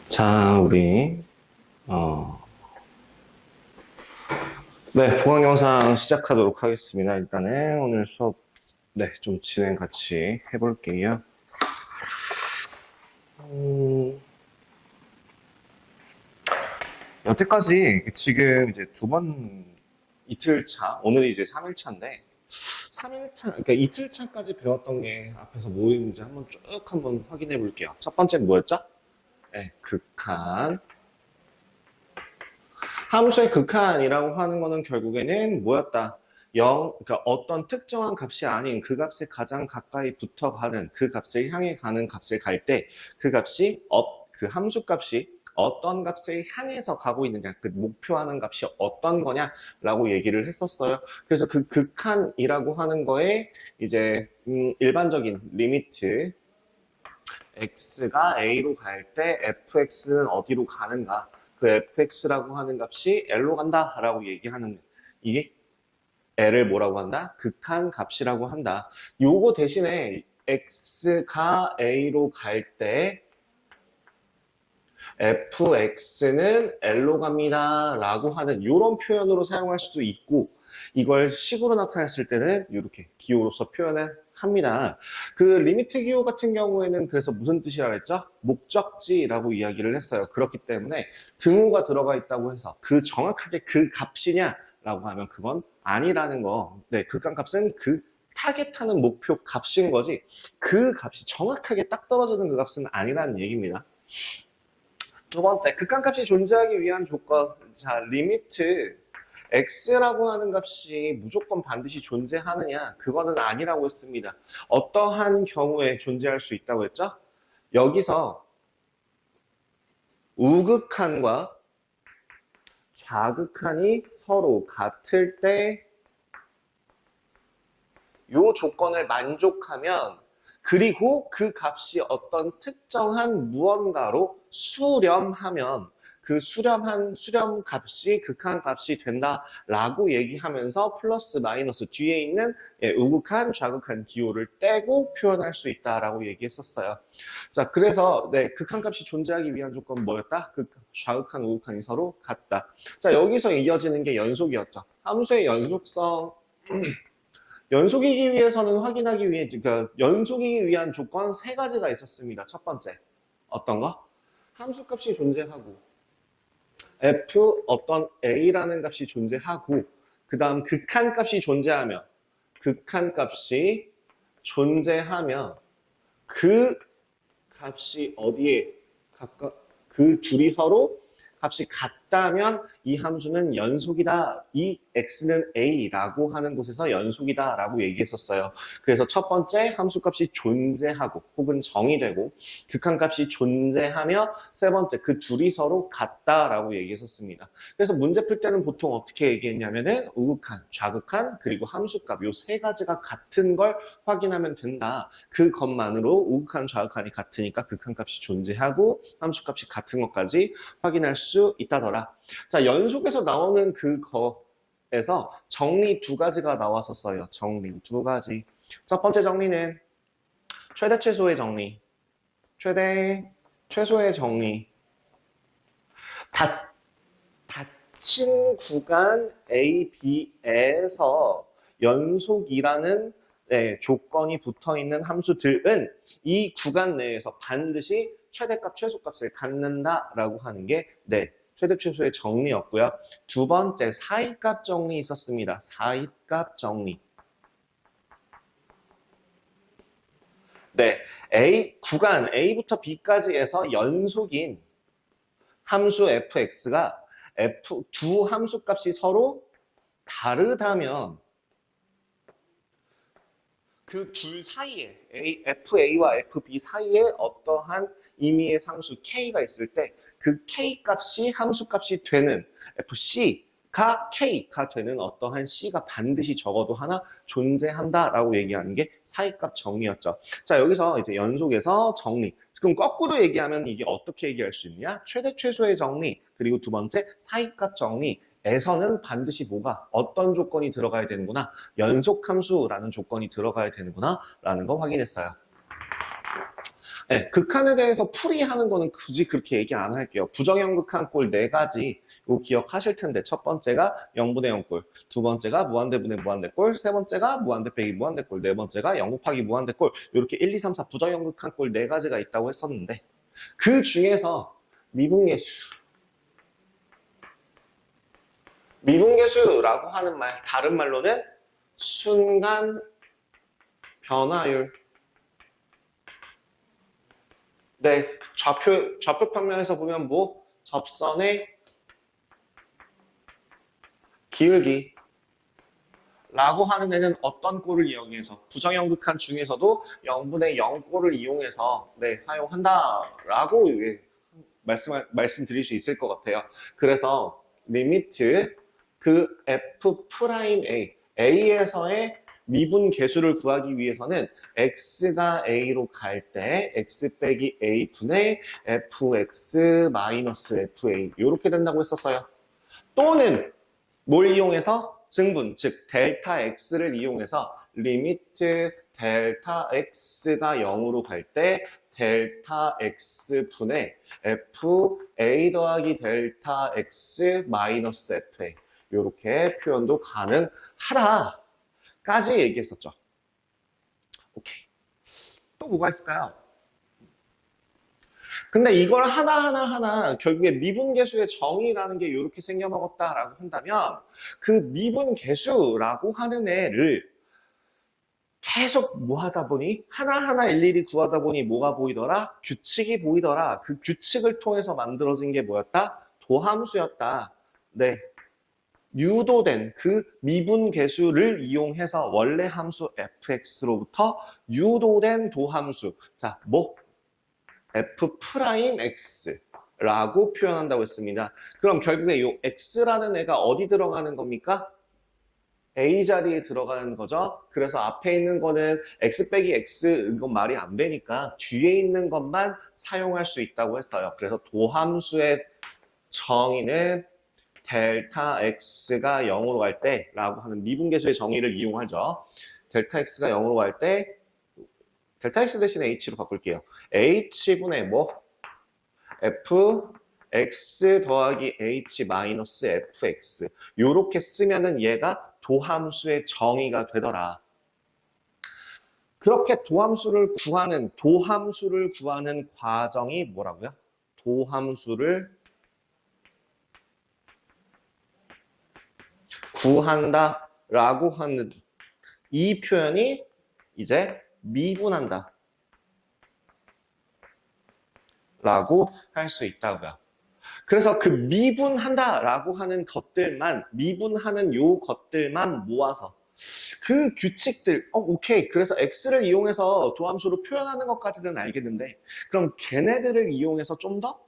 자, 우리 보강 영상 시작하도록 하겠습니다. 일단은 오늘 수업 좀 진행 같이 해볼게요. 여태까지 지금 이제 이틀 차, 오늘이 이제 3일차인데 3일차, 그러니까 이틀 차까지 배웠던 게 앞에서 뭐 있는지 한번 확인해 볼게요. 첫 번째는 뭐였죠? 네, 극한. 함수의 극한이라고 하는 거는 결국에는 뭐였다? 그러니까 어떤 특정한 값이 아닌 그 값에 가장 가까이 붙어가는 그 값을 향해 가는 값을 갈 때 그 값이 그 함수 값이 어떤 값을 향해서 가고 있느냐, 그 목표하는 값이 어떤 거냐라고 얘기를 했었어요. 그래서 그 극한이라고 하는 거에 이제 일반적인 리미트 x가 a로 갈 때 fx는 어디로 가는가? 그 fx라고 하는 값이 l로 간다라고 얘기하는 이게 l을 뭐라고 한다? 극한 값이라고 한다. 요거 대신에 x가 a로 갈 때 fx는 l로 갑니다 라고 하는 이런 표현으로 사용할 수도 있고, 이걸 식으로 나타냈을 때는 이렇게 기호로서 표현을 합니다. 그 리미트 기호 같은 경우에는 그래서 무슨 뜻이라고 했죠? 목적지라고 이야기를 했어요. 그렇기 때문에 등호가 들어가 있다고 해서 정확하게 그 값이냐 라고 하면 그건 아니라는 거. 네, 극한값은 그 타겟하는 목표 값인 거지 그 값이 정확하게 딱 떨어지는 그 값은 아니라는 얘기입니다. 두 번째, 극한값이 존재하기 위한 조건. 자, 리미트 x라고 하는 값이 무조건 반드시 존재하느냐? 그거는 아니라고 했습니다. 어떠한 경우에 존재할 수 있다고 했죠? 여기서 우극한과 좌극한이 서로 같을 때 이 조건을 만족하면, 그리고 그 값이 어떤 특정한 무언가로 수렴하면 그 수렴 값이 극한 값이 된다라고 얘기하면서 플러스 마이너스 뒤에 있는 우극한 좌극한 기호를 떼고 표현할 수 있다라고 얘기했었어요. 자, 그래서 극한 값이 존재하기 위한 조건은 뭐였다? 좌극한 우극한이 서로 같다. 자, 여기서 이어지는 게 연속이었죠. 함수의 연속성. 연속이기 위해서는 그러니까 연속이기 위한 조건 세 가지가 있었습니다. 첫 번째, 어떤 거? 함수값이 존재하고, f 어떤 a라는 값이 존재하고, 그 다음 극한값이 존재하면, 그 값이 어디에 그 둘이 서로 값이 같다면 이 함수는 연속이다. 이 x는 a라고 하는 곳에서 연속이다라고 얘기했었어요. 그래서 첫 번째 함수값이 존재하고 혹은 정의되고, 극한값이 존재하며, 세 번째 그 둘이 서로 같다라고 얘기했었습니다. 그래서 문제 풀 때는 보통 어떻게 얘기했냐면은 우극한, 좌극한, 그리고 함수값 요 세 가지가 같은 걸 확인하면 된다. 그것만으로 우극한, 좌극한이 같으니까 극한값이 존재하고 함수값이 같은 것까지 확인할 수 있다더라. 자, 연속에서 나오는 그거에서 정리 두 가지가 나왔었어요. 정리 두 가지. 첫 번째 정리는 최대 최소의 정리. 최대 최소의 정리. 닫힌 구간 A, B에서 연속이라는 조건이 붙어있는 함수들은 이 구간 내에서 반드시 최대값, 최소값을 갖는다라고 하는 게 최대, 최소의 정리였고요. 두 번째, 사이값 정리 있었습니다. 사이값 정리. 구간 A부터 B까지에서 연속인 함수 fx가 두 함수값이 서로 다르다면 그 둘 사이에 fa와 fb 사이에 어떠한 임의의 상수 k가 있을 때 그 k값이 함수값이 되는 fc가 k가 되는 어떠한 c가 반드시 적어도 하나 존재한다라고 얘기하는 게 사이값 정리였죠. 자, 여기서 이제 연속에서 정리. 그럼 거꾸로 얘기하면 이게 어떻게 얘기할 수 있냐? 최대 최소의 정리, 그리고 두 번째 사이값 정리. 에서는 반드시 뭐가 어떤 조건이 들어가야 되는구나. 연속함수라는 조건이 들어가야 되는구나 라는 거 확인했어요. 네, 극한에 대해서 풀이하는 거는 굳이 그렇게 얘기 안 할게요. 부정연극한 꼴 4가지 이거 기억하실 텐데 첫 번째가 0분의 0꼴, 두 번째가 무한대분의 무한대꼴, 세 번째가 무한대 빼기 무한대꼴, 네 번째가 0 곱하기 무한대꼴 이렇게 1, 2, 3, 4 부정연극한 꼴 4가지가 있다고 했었는데 그 중에서 미분계수라고 하는 말, 다른 말로는 순간 변화율. 네, 좌표 평면에서 보면 뭐 접선의 기울기 라고 하는 애는 어떤 꼴을 이용해서 부정연극한 중에서도 0분의 0꼴을 이용해서 네, 사용한다라고 말씀드릴 수 있을 것 같아요. 그래서 리미트 그 F'A, A에서의 미분 계수를 구하기 위해서는 x가 a로 갈 때 x 빼기 a 분의 fx 마이너스 fa 이렇게 된다고 했었어요. 또는 뭘 이용해서? 증분, 즉 델타 x를 이용해서 리미트 델타 x가 0으로 갈 때 델타 x 분의 f a 더하기 델타 x 마이너스 fa 이렇게 표현도 가능하다까지 얘기했었죠. 오케이. 또 뭐가 있을까요? 근데 이걸 하나하나 결국에 미분계수의 정의라는 게 이렇게 생겨먹었다라고 한다면 그 미분계수라고 하는 애를 계속 뭐 하다 보니 하나하나 일일이 구하다 보니 뭐가 보이더라? 규칙이 보이더라. 그 규칙을 통해서 만들어진 게 뭐였다? 도함수였다. 네. 유도된 그 미분계수를 이용해서 원래 함수 fx로부터 유도된 도함수. 자, 뭐? F'X라고 표현한다고 했습니다. 그럼 결국에 이 X라는 애가 어디 들어가는 겁니까? A 자리에 들어가는 거죠. 그래서 앞에 있는 거는 X 빼기 X 이건 말이 안 되니까 뒤에 있는 것만 사용할 수 있다고 했어요. 그래서 도함수의 정의는 델타 X가 0으로 갈 때 라고 하는 미분계수의 정의를 이용하죠. 델타 X가 0으로 갈 때 델타 X 대신에 H로 바꿀게요. H분의 뭐? Fx 더하기 H 마이너스 Fx 요렇게 쓰면은 얘가 도함수의 정의가 되더라. 그렇게 도함수를 구하는 과정이 뭐라고요? 도함수를 구한다라고 하는 이 표현이 이제 미분한다 라고 할 수 있다고요. 그래서 그 미분한다라고 하는 것들만, 미분하는 요 것들만 모아서 그 규칙들, 오케이. 그래서 x를 이용해서 도함수로 표현하는 것까지는 알겠는데 그럼 걔네들을 이용해서 좀 더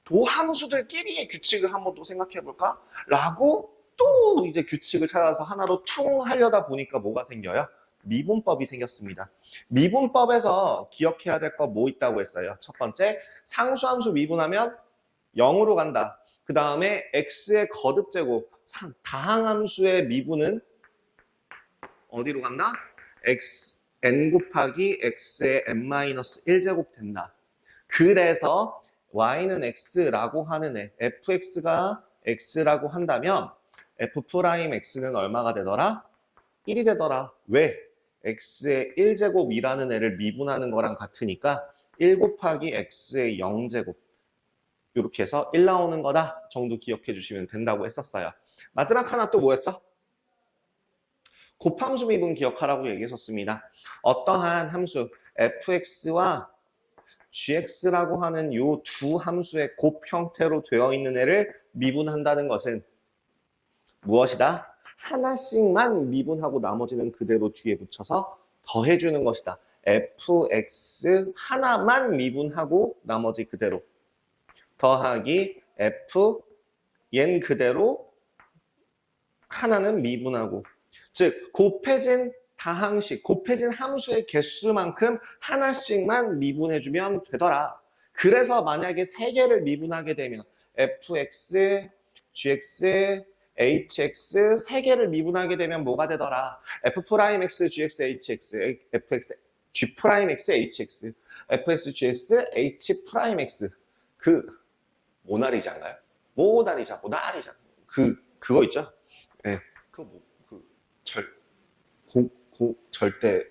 도함수들끼리의 규칙을 한번 또 생각해 볼까? 라고 또 이제 규칙을 찾아서 하나로 퉁 하려다 보니까 뭐가 생겨요? 미분법이 생겼습니다. 미분법에서 기억해야 될 거 뭐 있다고 했어요? 첫 번째, 상수함수 미분하면 0으로 간다. 그 다음에 x의 거듭제곱, 다항함수의 미분은 어디로 간다? n 곱하기 x의 n-1제곱 된다. 그래서 y는 x라고 하는 애, fx가 x라고 한다면 f'x는 얼마가 되더라? 1이 되더라. 왜? x의 1제곱이라는 애를 미분하는 거랑 같으니까 1 곱하기 x의 0제곱 이렇게 해서 1 나오는 거다 정도 기억해 주시면 된다고 했었어요. 마지막 하나 또 뭐였죠? 곱함수 미분 기억하라고 얘기했었습니다. 어떠한 함수 fx와 gx라고 하는 이 두 함수의 곱 형태로 되어 있는 애를 미분한다는 것은 무엇이다? 하나씩만 미분하고 나머지는 그대로 뒤에 붙여서 더해주는 것이다. fx 하나만 미분하고 나머지 그대로 더하기 f 얜 그대로 하나는 미분하고 즉 곱해진 다항식, 곱해진 함수의 개수만큼 하나씩만 미분해주면 되더라. 그래서 만약에 3개를 미분하게 되면 fx gx, hx 세 개를 미분하게 되면 뭐가 되더라? f'x, gx, hx, fx, g'x, hx, fx, gx, h'x 그 모나리자인가요? 모나리자. 그거 있죠? 예. 절대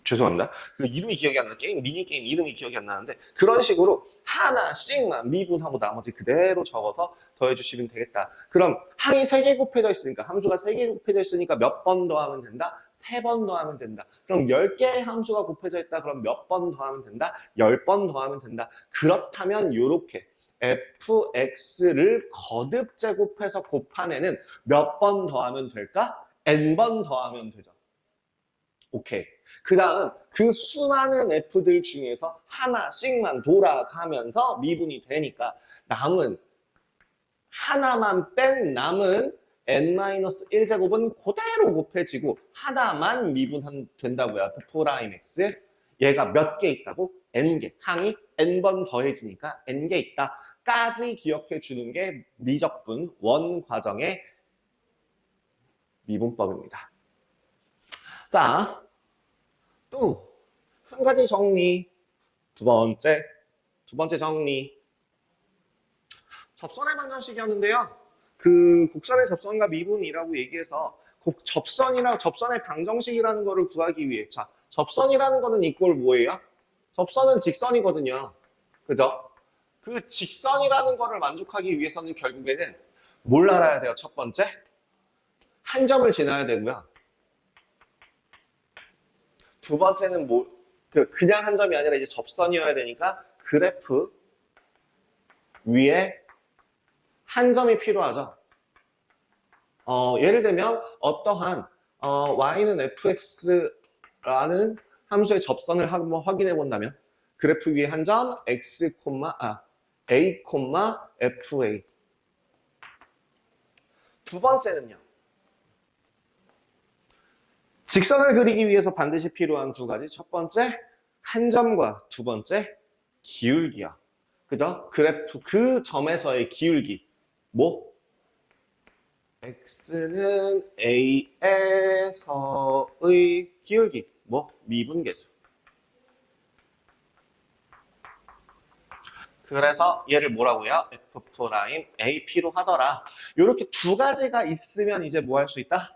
죄송합니다. 그 이름이 기억이 안 나. 미니게임 이름이 기억이 안 나는데, 그런 식으로 하나씩만 미분하고 나머지 그대로 적어서 더해주시면 되겠다. 그럼 항이 3개 곱해져 있으니까, 함수가 3개 곱해져 있으니까 몇 번 더하면 된다? 3번 더하면 된다. 그럼 10개의 함수가 곱해져 있다. 그럼 몇 번 더하면 된다? 10번 더하면 된다. 그렇다면 요렇게 fx를 거듭 제곱해서 곱한 애는 몇 번 더하면 될까? n번 더하면 되죠. 오케이. 그 다음 그 수많은 f들 중에서 하나씩만 돌아가면서 미분이 되니까 남은 하나만 뺀 남은 n-1제곱은 그대로 곱해지고 하나만 미분된다고요. f'x 얘가 몇 개 있다고? n개. 항이 n번 더해지니까 n개 있다. 까지 기억해 주는 게 미적분 원 과정의 미분법입니다. 자, 또 한 가지 정리. 두 번째 정리. 접선의 방정식이었는데요. 그 곡선의 접선과 미분이라고 얘기해서 접선의 방정식이라는 거를 구하기 위해, 자, 접선이라는 거는 이꼴 뭐예요? 접선은 직선이거든요. 그죠? 그 직선이라는 거를 만족하기 위해서는 결국에는 뭘 알아야 돼요? 첫 번째, 한 점을 지나야 되고요. 두 번째는 그냥 한 점이 아니라 이제 접선이어야 되니까 그래프 위에 한 점이 필요하죠. 예를 들면 어떠한 y는 fx라는 함수의 접선을 한번 확인해 본다면 그래프 위에 한 점 a, fa. 두 번째는요. 직선을 그리기 위해서 반드시 필요한 두 가지. 첫 번째, 한 점과 두 번째, 기울기요. 그죠? 그래프, 그 점에서의 기울기. 뭐? x는 a에서의 기울기. 뭐? 미분계수. 그래서 얘를 뭐라고요? f'Ap로 하더라. 이렇게 두 가지가 있으면 이제 뭐 할 수 있다?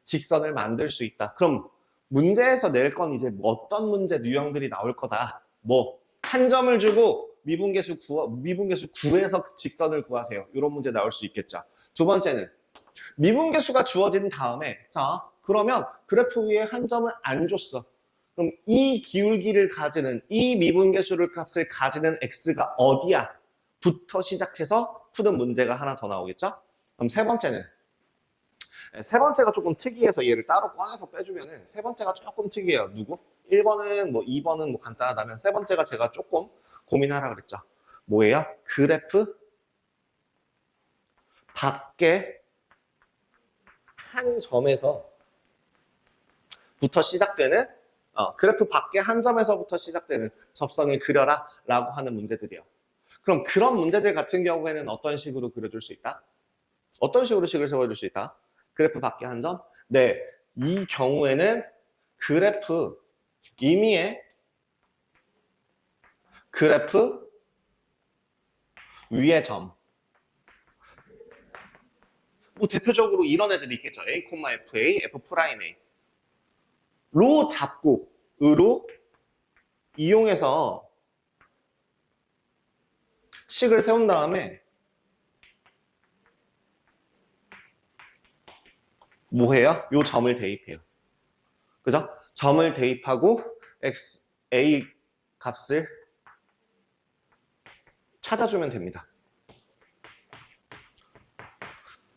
직선을 만들 수 있다. 그럼 문제에서 낼 건 이제 어떤 문제 유형들이 나올 거다. 뭐 한 점을 주고 미분계수 구해서 직선을 구하세요. 이런 문제 나올 수 있겠죠. 두 번째는 미분계수가 주어진 다음에 자 그러면 그래프 위에 한 점을 안 줬어. 그럼 이 기울기를 가지는 이 미분계수를 값을 가지는 x가 어디야? 부터 시작해서 푸는 문제가 하나 더 나오겠죠? 그럼 세 번째는 세 번째가 조금 특이해서 얘를 따로 꺼내서 빼주면은 세 번째가 조금 특이해요. 누구? 1번은 2번은 간단하다면 세 번째가 제가 조금 고민하라 그랬죠. 뭐예요? 그래프 밖에 한 점에서 부터 시작되는 그래프 밖에 한 점에서부터 시작되는 접선을 그려라 라고 하는 문제들이요. 그럼 그런 문제들 같은 경우에는 어떤 식으로 그려줄 수 있다? 어떤 식으로 식을 세워줄 수 있다? 그래프 밖에 한 점? 네, 이 경우에는 그래프 임의의 그래프 위의 점. 뭐 대표적으로 이런 애들이 있겠죠. a, fa, f'A. 로 잡고 으로 이용해서 식을 세운 다음에 뭐 해요? 요 점을 대입해요. 그죠? 점을 대입하고 a 값을 찾아주면 됩니다.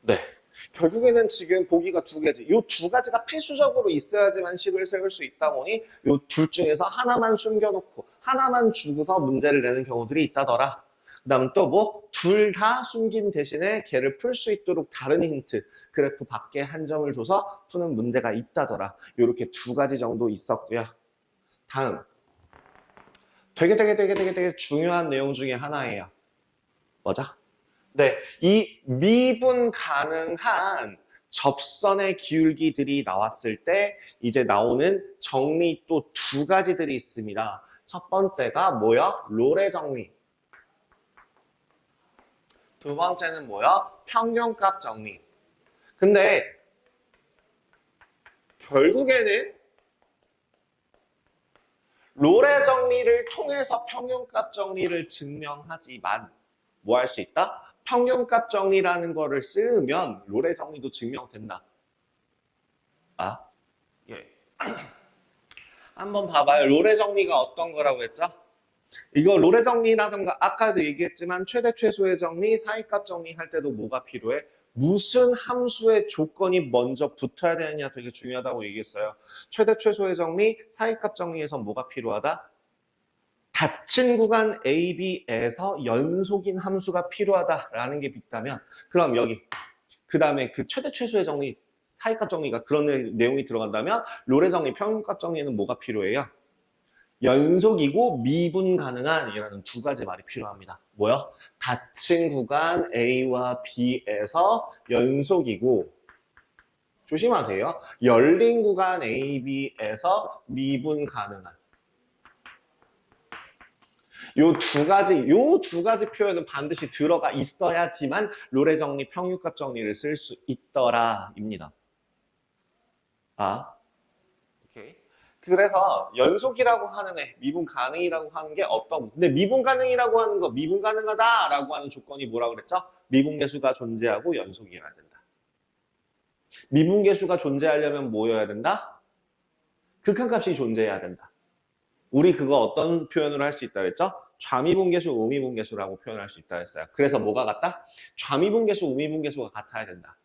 네. 결국에는 지금 보기가 두 가지. 이 두 가지가 필수적으로 있어야지만 식을 세울 수 있다 보니 이 둘 중에서 하나만 숨겨놓고 하나만 주고서 문제를 내는 경우들이 있다더라. 그 다음 또 뭐 둘 다 숨긴 대신에 걔를 풀 수 있도록 다른 힌트 그래프 밖에 한 점을 줘서 푸는 문제가 있다더라. 이렇게 두 가지 정도 있었고요. 다음 되게 중요한 내용 중에 하나예요. 뭐죠? 네, 이 미분 가능한 접선의 기울기들이 나왔을 때 이제 나오는 정리 또 두 가지들이 있습니다. 첫 번째가 뭐야? 롤의 정리. 두 번째는 뭐야? 평균값 정리. 근데 결국에는 롤의 정리를 통해서 평균값 정리를 증명하지만 뭐 할 수 있다? 평균값 정리라는 거를 쓰면 롤의 정리도 증명된다. 아, 예. 한번 봐봐요. 롤의 정리가 어떤 거라고 했죠? 이거 롤의 정리라던가 아까도 얘기했지만 최대 최소의 정리, 사이값 정리할 때도 뭐가 필요해? 무슨 함수의 조건이 먼저 붙어야 되느냐 되게 중요하다고 얘기했어요. 최대 최소의 정리, 사이값 정리에서 뭐가 필요하다? 닫힌 구간 A, B에서 연속인 함수가 필요하다라는 게 있다면 그럼 여기 그 다음에 그 최대 최소의 정리, 사이값 정리가 그런 내용이 들어간다면 롤의 정리, 평균값 정리는 뭐가 필요해요? 연속이고 미분 가능한 이라는 두 가지 말이 필요합니다. 뭐요? 닫힌 구간 A와 B에서 연속이고 조심하세요. 열린 구간 A, B에서 미분 가능한 요 두 가지 표현은 반드시 들어가 있어야지만 롤의 정리, 평균값 정리를 쓸 수 있더라입니다. 아, 오케이. 그래서 연속이라고 하는 애, 미분 가능이라고 하는 게 어떤, 근데 미분 가능이라고 하는 거, 미분 가능하다라고 하는 조건이 뭐라고 그랬죠? 미분계수가 존재하고 연속이어야 된다. 미분계수가 존재하려면 뭐여야 된다? 극한값이 존재해야 된다. 우리 그거 어떤 표현으로 할 수 있다 그랬죠? 좌미분계수, 우미분계수라고 표현할 수 있다 했어요. 그래서 뭐가 같다? 좌미분계수, 우미분계수가 같아야 된다.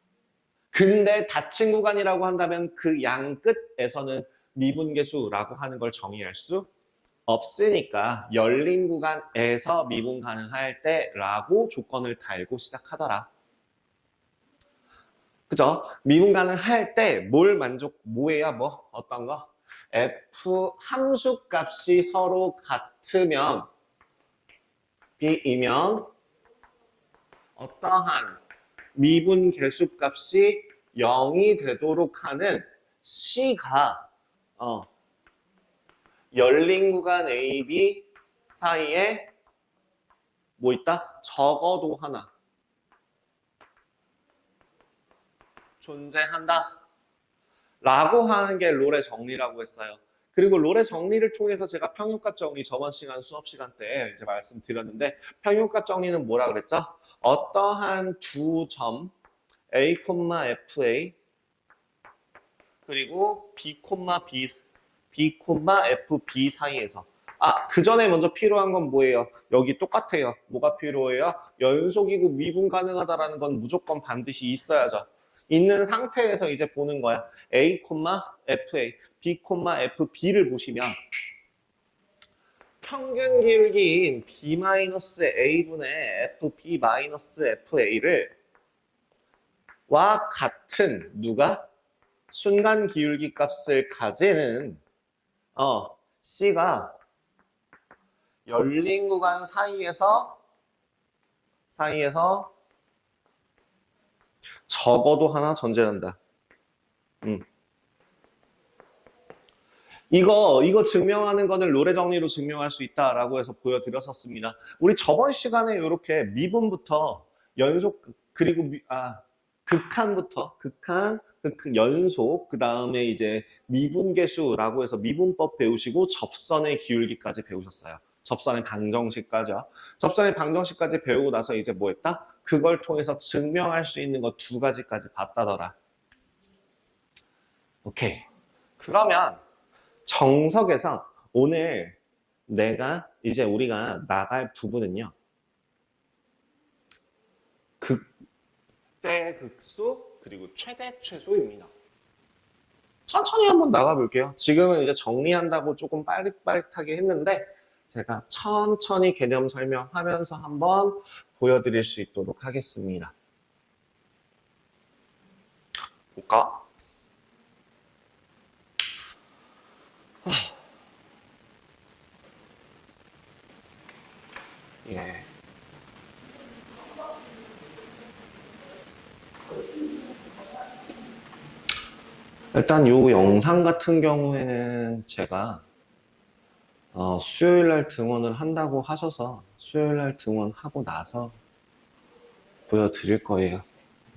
근데 닫힌 구간이라고 한다면 그 양 끝에서는 미분계수라고 하는 걸 정의할 수 없으니까 열린 구간에서 미분 가능할 때라고 조건을 달고 시작하더라. 그죠? 미분 가능할 때 뭘 뭐예요? 뭐? 어떤 거? F 함수 값이 서로 같으면 B이면 어떠한 미분 계수 값이 0이 되도록 하는 C가 열린 구간 A, B 사이에 뭐 있다? 적어도 하나 존재한다 라고 하는 게 롤의 정리라고 했어요. 그리고 롤의 정리를 통해서 제가 평균값 정리 저번 시간 수업 시간 때 이제 말씀드렸는데 평균값 정리는 뭐라 그랬죠? 어떠한 두 점 A, FA 그리고 B, FB 사이에서 그 전에 먼저 필요한 건 뭐예요? 여기 똑같아요. 뭐가 필요해요? 연속이고 미분 가능하다라는 건 무조건 반드시 있어야죠. 있는 상태에서 이제 보는 거야. A, FA, B, FB를 보시면 평균 기울기인 B-A분의 FB-FA를 와 같은 누가? 순간 기울기 값을 가지는 C가 열린 구간 사이에서 적어도 하나 존재한다. 이거 증명하는 거는 롤의 정리로 증명할 수 있다라고 해서 보여드렸었습니다. 우리 저번 시간에 이렇게 미분부터 연속 그리고 극한, 연속, 그 다음에 이제 미분계수라고 해서 미분법 배우시고 접선의 기울기까지 배우셨어요. 접선의 방정식까지요. 접선의 방정식까지 배우고 나서 이제 뭐 했다? 그걸 통해서 증명할 수 있는 거 두 가지까지 봤다더라. 오케이. 그러면 정석에서 오늘 이제 우리가 나갈 부분은요. 극대 극소 그리고 최대 최소입니다. 천천히 한번 나가볼게요. 지금은 이제 정리한다고 조금 빠릿빠릿하게 했는데 제가 천천히 개념 설명하면서 한번 보여드릴 수 있도록 하겠습니다. 볼까? 예. 일단 요 영상 같은 경우에는 제가 수요일 날 등원을 한다고 하셔서 수요일 날 등원하고 나서 보여드릴 거예요.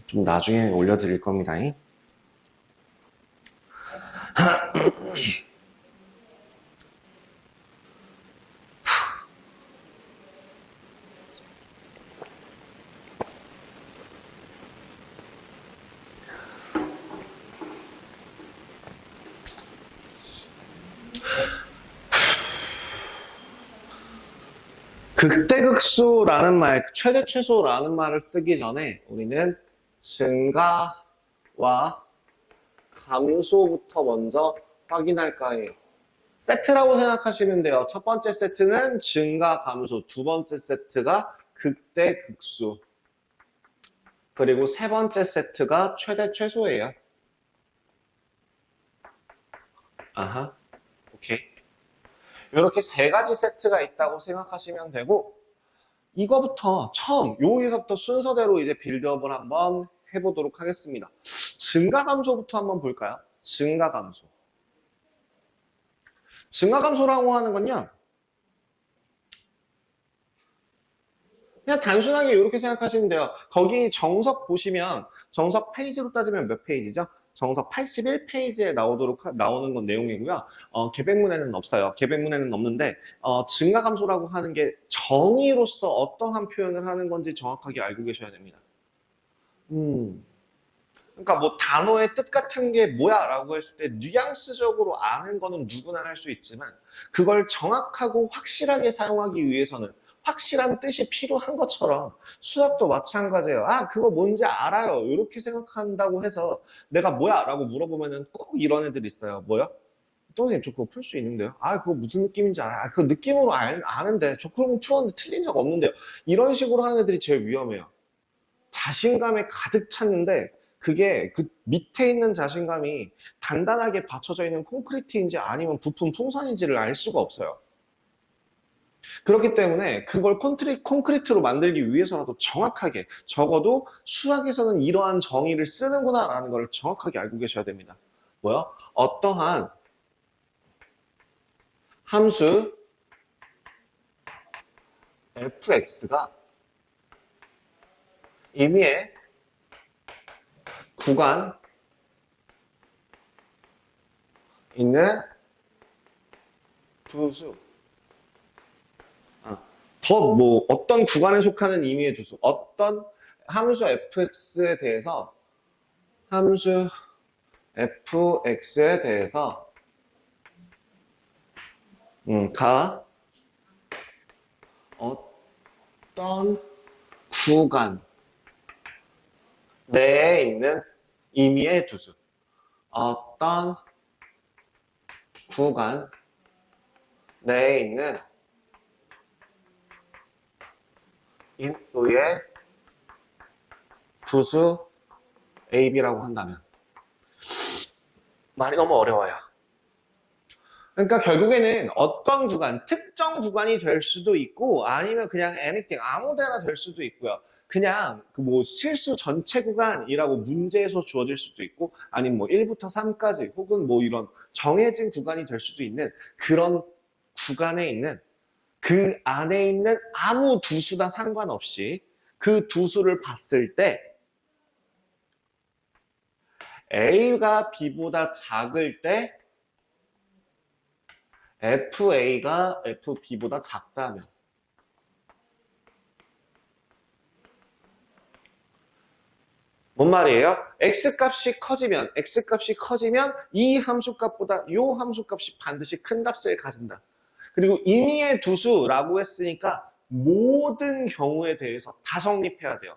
좀 나중에 올려드릴 겁니다. 극대극소라는 말, 최대 최소라는 말을 쓰기 전에 우리는 증가와 감소부터 먼저 확인할 거예요. 세트라고 생각하시면 돼요. 첫 번째 세트는 증가, 감소, 두 번째 세트가 극대극소, 그리고 세 번째 세트가 최대 최소예요. 아하, 오케이. 이렇게 세 가지 세트가 있다고 생각하시면 되고, 이거부터 여기서부터 순서대로 이제 빌드업을 한번 해보도록 하겠습니다. 증가 감소부터 한번 볼까요? 증가 감소. 증가 감소라고 하는 건요, 그냥 단순하게 이렇게 생각하시면 돼요. 거기 정석 보시면, 정석 페이지로 따지면 몇 페이지죠? 정석 81페이지에 나오는 건 내용이고요. 계백문에는 없어요. 계백문에는 없는데, 증가 감소라고 하는 게 정의로서 어떠한 표현을 하는 건지 정확하게 알고 계셔야 됩니다. 그러니까 뭐 단어의 뜻 같은 게 뭐야 라고 했을 때 뉘앙스적으로 아는 거는 누구나 할 수 있지만 그걸 정확하고 확실하게 사용하기 위해서는 확실한 뜻이 필요한 것처럼 수학도 마찬가지예요. 아, 그거 뭔지 알아요. 이렇게 생각한다고 해서 내가 뭐야 라고 물어보면은 꼭 이런 애들이 있어요. 뭐야? 선생님, 저 그거 풀 수 있는데요. 아, 그거 무슨 느낌인지 알아요. 아, 그 느낌으로 아는데 저 그런 거 풀었는데 틀린 적 없는데요. 이런 식으로 하는 애들이 제일 위험해요. 자신감에 가득 찼는데 그게 그 밑에 있는 자신감이 단단하게 받쳐져 있는 콘크리트인지 아니면 부품 풍선인지를 알 수가 없어요. 그렇기 때문에 그걸 콘크리트로 만들기 위해서라도 정확하게, 적어도 수학에서는 이러한 정의를 쓰는구나라는 걸 정확하게 알고 계셔야 됩니다. 뭐야? 어떠한 함수 fx가 임의의 구간 있는 두수, 더 뭐 어떤 구간에 속하는 임의의 두수, 어떤 함수 fx에 대해서 함수 fx에 대해서 가 어떤 구간 내에 있는 임의의 두수, 어떤 구간 내에 있는 인도의 두수 AB라고 한다면 말이 너무 어려워요. 그러니까 결국에는 어떤 구간, 특정 구간이 될 수도 있고 아니면 그냥 anything, 아무 데나 될 수도 있고요. 그냥 그 뭐 실수 전체 구간이라고 문제에서 주어질 수도 있고 아니면 뭐 1부터 3까지 혹은 뭐 이런 정해진 구간이 될 수도 있는 그런 구간에 있는 그 안에 있는 아무 두수나 상관없이 그 두수를 봤을 때 A가 B보다 작을 때 FA가 FB보다 작다면 뭔 말이에요? X값이 커지면 이 함수값보다 이 함수값이 반드시 큰 값을 가진다. 그리고 임의의 두수라고 했으니까 모든 경우에 대해서 다 성립해야 돼요.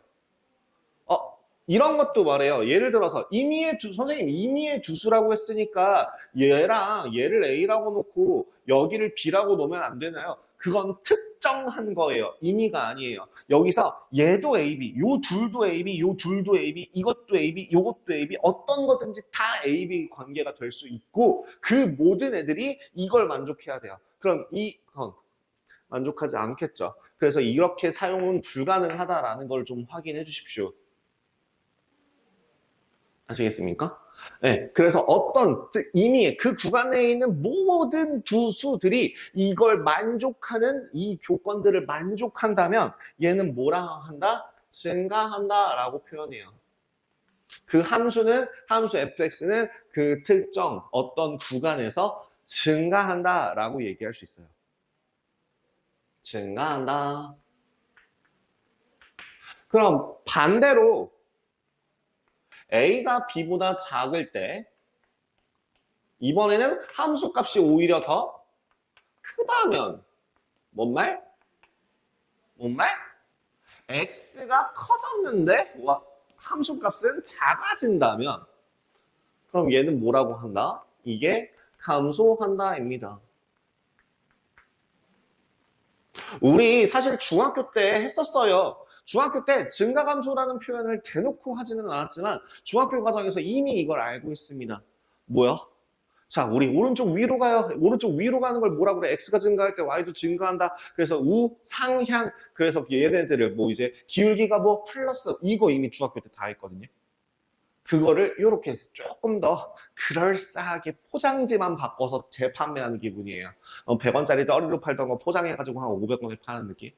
이런 것도 말해요. 예를 들어서 선생님 임의의 두수라고 했으니까 얘를 A라고 놓고 여기를 B라고 놓으면 안 되나요? 그건 특정한 거예요. 임의가 아니에요. 여기서 얘도 AB, 요 둘도 AB, 요 둘도 AB, 이것도 AB, 요것도 AB, 어떤 거든지 다 AB 관계가 될 수 있고 그 모든 애들이 이걸 만족해야 돼요. 그럼 이건 만족하지 않겠죠. 그래서 이렇게 사용은 불가능하다라는 걸 좀 확인해 주십시오. 아시겠습니까? 네, 그래서 이미 그 구간 내에 있는 모든 두 수들이 이걸 만족하는 이 조건들을 만족한다면 얘는 뭐라 한다? 증가한다라고 표현해요. 그 함수 fx는 그 특정 어떤 구간에서 증가한다라고 얘기할 수 있어요. 증가한다. 그럼 반대로 a가 b보다 작을 때 이번에는 함수 값이 오히려 더 크다면 뭔 말? 뭔 말? x가 커졌는데 함수 값은 작아진다면 그럼 얘는 뭐라고 한다? 이게 감소한다입니다. 우리 사실 중학교 때 했었어요. 중학교 때 증가감소라는 표현을 대놓고 하지는 않았지만 중학교 과정에서 이미 이걸 알고 있습니다. 뭐야? 자, 우리 오른쪽 위로 가요. 오른쪽 위로 가는 걸 뭐라 그래? x가 증가할 때 y도 증가한다. 그래서 우상향. 그래서 얘네들을 뭐 이제 기울기가 뭐 플러스 이거 이미 중학교 때 다 했거든요. 그거를 이렇게 조금 더 그럴싸하게 포장지만 바꿔서 재판매하는 기분이에요. 100원짜리 떠리로 팔던 거 포장해가지고 한 500원에 파는 느낌.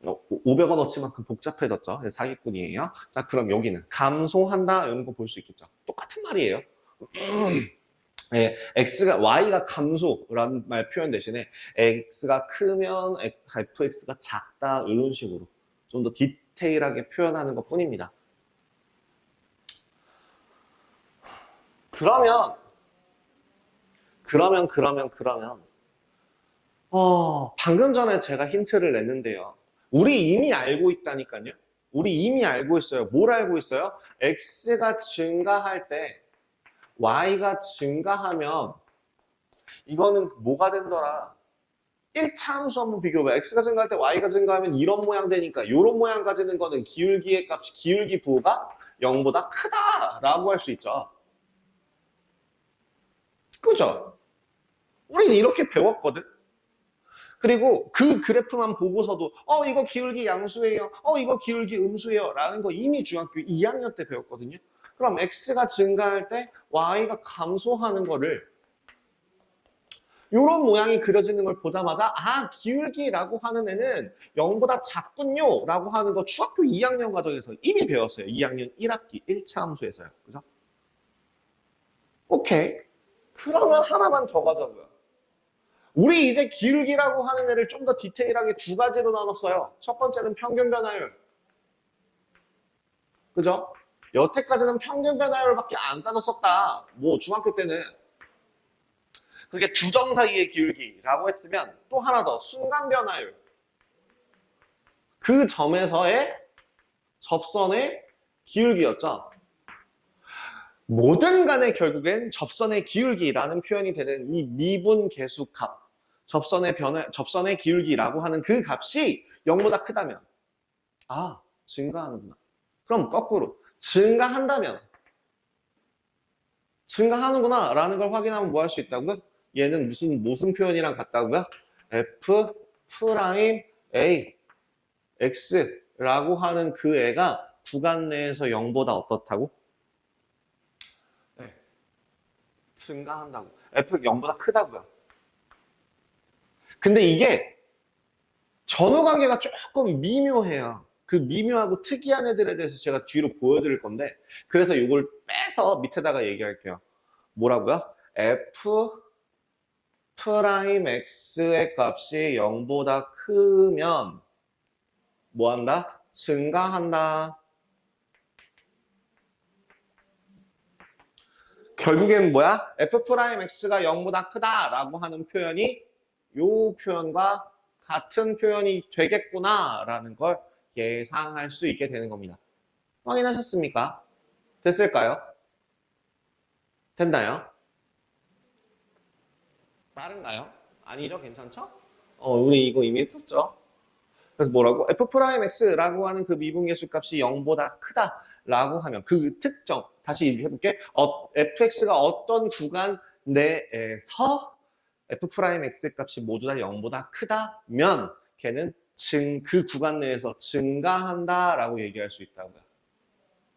500원 어치만큼 복잡해졌죠. 사기꾼이에요. 자, 그럼 여기는 감소한다 이런 거 볼 수 있겠죠. 똑같은 말이에요. y가 감소라는 말 표현 대신에 x가 크면 fx가 작다 이런 식으로 좀 더 디테일하게 표현하는 것 뿐입니다. 그러면 방금 전에 제가 힌트를 냈는데요. 우리 이미 알고 있다니까요. 우리 이미 알고 있어요. 뭘 알고 있어요? x가 증가할 때 y가 증가하면 이거는 뭐가 된더라? 1차 함수 한번 비교해봐. x가 증가할 때 y가 증가하면 이런 모양 되니까 이런 모양 가지는 거는 기울기의 값이 기울기 부호가 0보다 크다라고 할 수 있죠. 그죠? 우리는 이렇게 배웠거든. 그리고 그 그래프만 보고서도 이거 기울기 양수예요. 이거 기울기 음수예요. 라는 거 이미 중학교 2학년 때 배웠거든요. 그럼 x가 증가할 때 y가 감소하는 거를 이런 모양이 그려지는 걸 보자마자 기울기라고 하는 애는 0보다 작군요 라고 하는 거 중학교 2학년 과정에서 이미 배웠어요. 2학년 1학기 1차 함수에서요. 그죠? 오케이. 그러면 하나만 더 가자고요. 우리 이제 기울기라고 하는 애를 좀 더 디테일하게 두 가지로 나눴어요. 첫 번째는 평균 변화율. 그죠? 여태까지는 평균 변화율밖에 안 따졌었다. 뭐 중학교 때는 그게 두 점 사이의 기울기라고 했으면 또 하나 더 순간 변화율. 그 점에서의 접선의 기울기였죠. 뭐든 간에 결국엔 접선의 기울기라는 표현이 되는 이 미분 계수값, 접선의 기울기라고 하는 그 값이 0보다 크다면 증가하는구나. 그럼 거꾸로 증가하는구나 라는 걸 확인하면 뭐 할 수 있다고요? 얘는 무슨 표현이랑 같다고요? f 프라임 a x라고 하는 그 애가 구간 내에서 0보다 어떻다고? 네. 증가한다고. f 0보다 크다고요. 근데 이게 전후 관계가 조금 미묘해요. 그 미묘하고 특이한 애들에 대해서 제가 뒤로 보여드릴 건데 그래서 이걸 빼서 밑에다가 얘기할게요. 뭐라고요? f 프라임 x의 값이 0보다 크면 뭐한다? 증가한다. 결국엔 뭐야? f 프라임 x가 0보다 크다라고 하는 표현이 이 표현과 같은 표현이 되겠구나라는 걸 예상할 수 있게 되는 겁니다. 확인하셨습니까? 됐을까요? 됐나요? 빠른가요? 아니죠? 괜찮죠? 우리 이거 이미 했었죠? 그래서 뭐라고? f'x라고 하는 그 미분계수 값이 0보다 크다라고 하면 그 특정, 다시 해볼게. fx가 어떤 구간 내에서 f'x 값이 모두 다 0보다 크다면 걔는 그 구간 내에서 증가한다라고 얘기할 수 있다고요.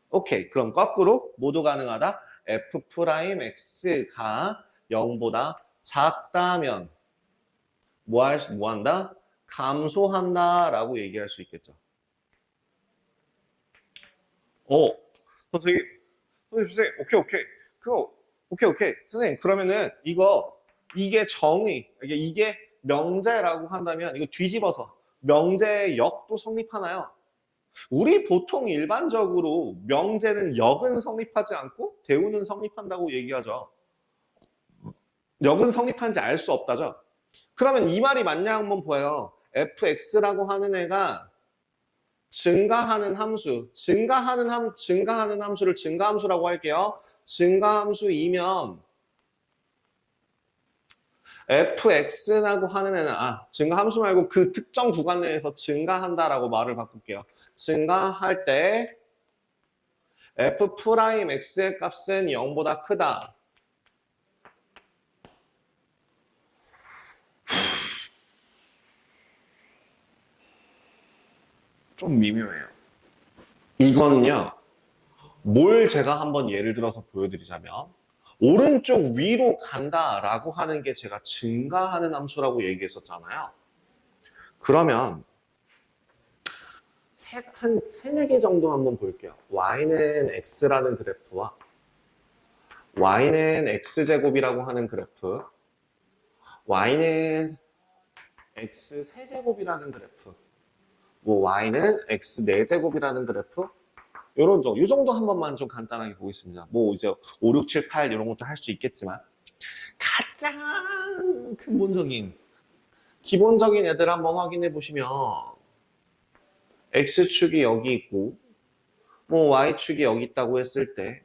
오케이. 그럼 거꾸로 모두 가능하다. f'x가 0보다 작다면 뭐 한다? 감소한다라고 얘기할 수 있겠죠. 어, 선생님, 선생님, 오케이. 그거, 오케이. 선생님, 그러면은 이게 정의, 이게 명제라고 한다면 이거 뒤집어서 명제의 역도 성립하나요? 우리 보통 일반적으로 명제는 역은 성립하지 않고 대우는 성립한다고 얘기하죠. 역은 성립하는지 알 수 없다죠. 그러면 이 말이 맞냐 한번 보여요. fx라고 하는 애가 증가하는 함수를 증가함수라고 할게요. 증가함수이면 fx라고 하는 애는 증가함수 말고 그 특정 구간 내에서 증가한다라고 말을 바꿀게요. 증가할 때 f'x의 값은 0보다 크다. 좀 미묘해요. 이거는요. 뭘 제가 한번 예를 들어서 보여드리자면 오른쪽 위로 간다라고 하는 게 제가 증가하는 함수라고 얘기했었잖아요. 그러면 한 세네 개 정도 한번 볼게요. y는 x라는 그래프와 y는 x제곱이라고 하는 그래프, y는 x 세제곱이라는 그래프, 뭐 y는 x 네제곱이라는 그래프, 이 정도 한 번만 좀 간단하게 보겠습니다. 뭐 이제 5, 6, 7, 8 이런 것도 할 수 있겠지만 가장 기본적인 애들 한번 확인해 보시면 x축이 여기 있고 뭐 y축이 여기 있다고 했을 때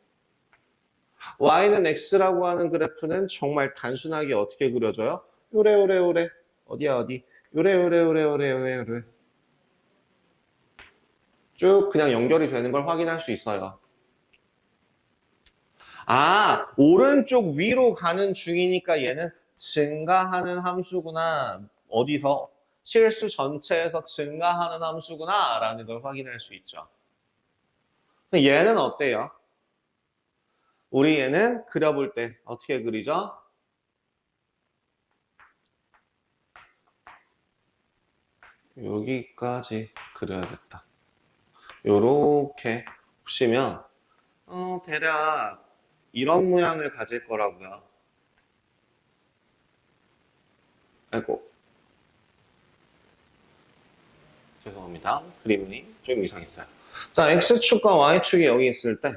y는 x라고 하는 그래프는 정말 단순하게 어떻게 그려져요? 요래 어디 요래 쭉 그냥 연결이 되는 걸 확인할 수 있어요. 오른쪽 위로 가는 중이니까 얘는 증가하는 함수구나. 어디서? 실수 전체에서 증가하는 함수구나 라는 걸 확인할 수 있죠. 얘는 어때요? 우리 얘는 그려볼 때 어떻게 그리죠? 여기까지 그려야겠다. 요렇게 보시면 대략 이런 모양을 가질 거라고요. 아이고, 죄송합니다. 그림이 좀 이상했어요. 자, X축과 Y축이 여기 있을 때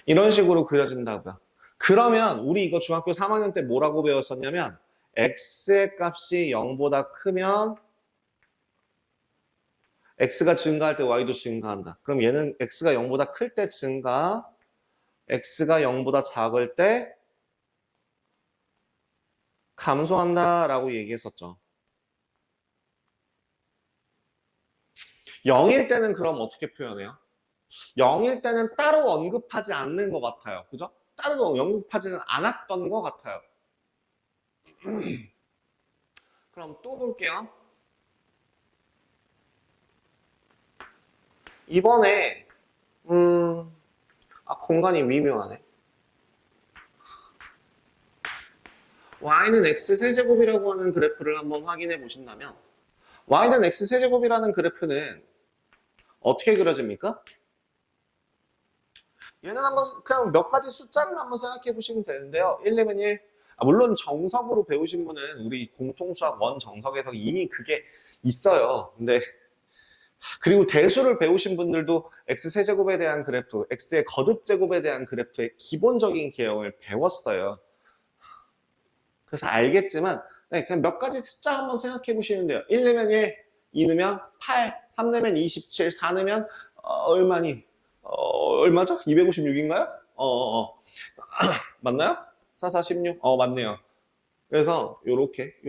이런 식으로 그려진다고요. 그러면 우리 이거 중학교 3학년 때 뭐라고 배웠었냐면 X의 값이 0보다 크면 X가 증가할 때 Y도 증가한다. 그럼 얘는 X가 0보다 클 때 증가, X가 0보다 작을 때 감소한다라고 얘기했었죠. 0일 때는 그럼 어떻게 표현해요? 0일 때는 따로 언급하지 않는 것 같아요. 그죠? 따로 언급하지는 않았던 것 같아요. 그럼 또 볼게요. 이번에 공간이 미묘하네. y는 x 세제곱이라고 하는 그래프를 한번 확인해 보신다면 y는 x 세제곱이라는 그래프는 어떻게 그려집니까? 얘는 한번 그냥 몇 가지 숫자를 한번 생각해 보시면 되는데요. 1내면 1. 물론 정석으로 배우신 분은 우리 공통수학 원 정석에서 이미 그게 있어요. 근데 그리고 대수를 배우신 분들도 x 세제곱에 대한 그래프, x의 거듭제곱에 대한 그래프의 기본적인 개형을 배웠어요. 그래서 알겠지만 그냥 몇 가지 숫자 한번 생각해 보시면 돼요. 1 내면 1, 2 내면 8, 3 내면 27, 4 내면 얼마니? 얼마죠? 256인가요? 맞나요? 4, 4, 16? 맞네요. 그래서 요렇게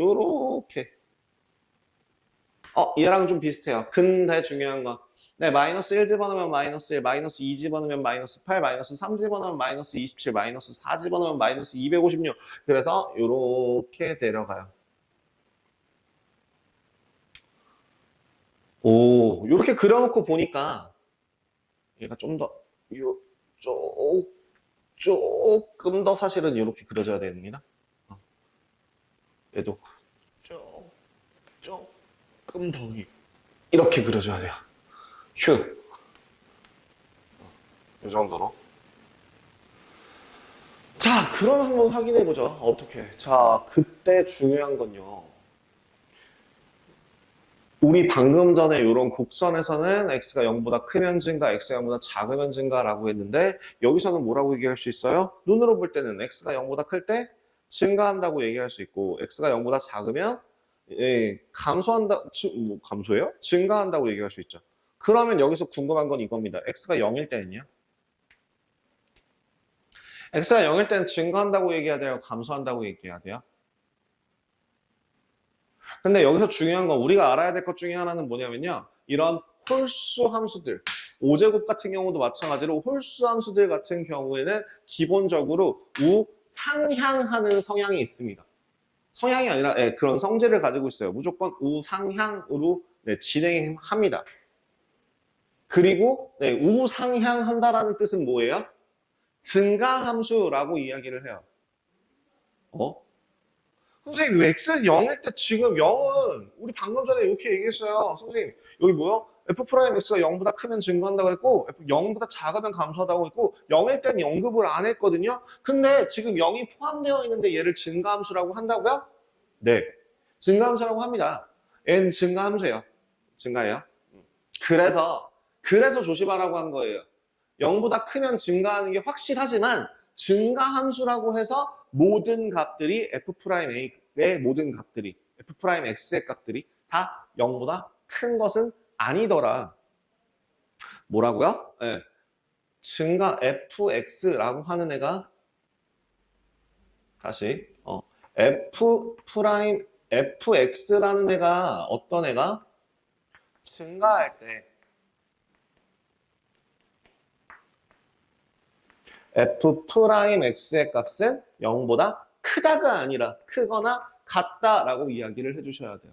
얘랑 좀 비슷해요. 근데 중요한 건 네, 마이너스 1 집어넣으면 마이너스 1, 마이너스 2 집어넣으면 마이너스 8, 마이너스 3 집어넣으면 마이너스 27, 마이너스 4 집어넣으면 마이너스 256. 그래서 요렇게 내려가요. 요렇게 그려놓고 보니까 얘가 좀 더, 조금 더 사실은 이렇게 그려줘야 됩니다. 얘도 조금 더 이렇게 그려줘야 돼요. 휴. 이 정도로. 자, 그럼 한번 확인해보죠. 어떻게. 자, 그때 중요한 건요. 우리 방금 전에 이런 곡선에서는 x가 0보다 크면 증가, x가 0보다 작으면 증가라고 했는데 여기서는 뭐라고 얘기할 수 있어요? 눈으로 볼 때는 x가 0보다 클 때 증가한다고 얘기할 수 있고 x가 0보다 작으면 감소한다, 뭐 감소해요? 증가한다고 얘기할 수 있죠. 그러면 여기서 궁금한 건 이겁니다. x가 0일 때는요? x가 0일 때는 증가한다고 얘기해야 돼요? 감소한다고 얘기해야 돼요? 근데 여기서 중요한 건 우리가 알아야 될 것 중에 하나는 뭐냐면요. 이런 홀수 함수들, 5제곱 같은 경우도 마찬가지로 홀수 함수들 같은 경우에는 기본적으로 우상향하는 성향이 있습니다. 성향이 아니라 그런 성질을 가지고 있어요. 무조건 우상향으로 진행합니다. 그리고 우상향한다라는 뜻은 뭐예요? 증가함수라고 이야기를 해요. 선생님, 왜 x는 0일 때 지금 0은 우리 방금 전에 이렇게 얘기했어요. 선생님, 여기 뭐요? f 프라임 x가 0보다 크면 증가한다 그랬고 0보다 작으면 감소하다고 했고 0일 때는 연급을 안 했거든요. 근데 지금 0이 포함되어 있는데 얘를 증가함수라고 한다고요? 네, 증가함수라고 합니다. 얘는 증가함수예요. 증가해요. 그래서 조심하라고 한 거예요. 0보다 크면 증가하는 게 확실하지만 증가함수라고 해서 모든 값들이 f'A의 모든 값들이 f'X의 값들이 다 0보다 큰 것은 아니더라. 뭐라고요? 네. 증가 fx라고 하는 애가 다시 fx라는 애가 어떤 애가 증가할 때 f'X의 값은 0보다 크다가 아니라 크거나 같다라고 이야기를 해주셔야 돼요.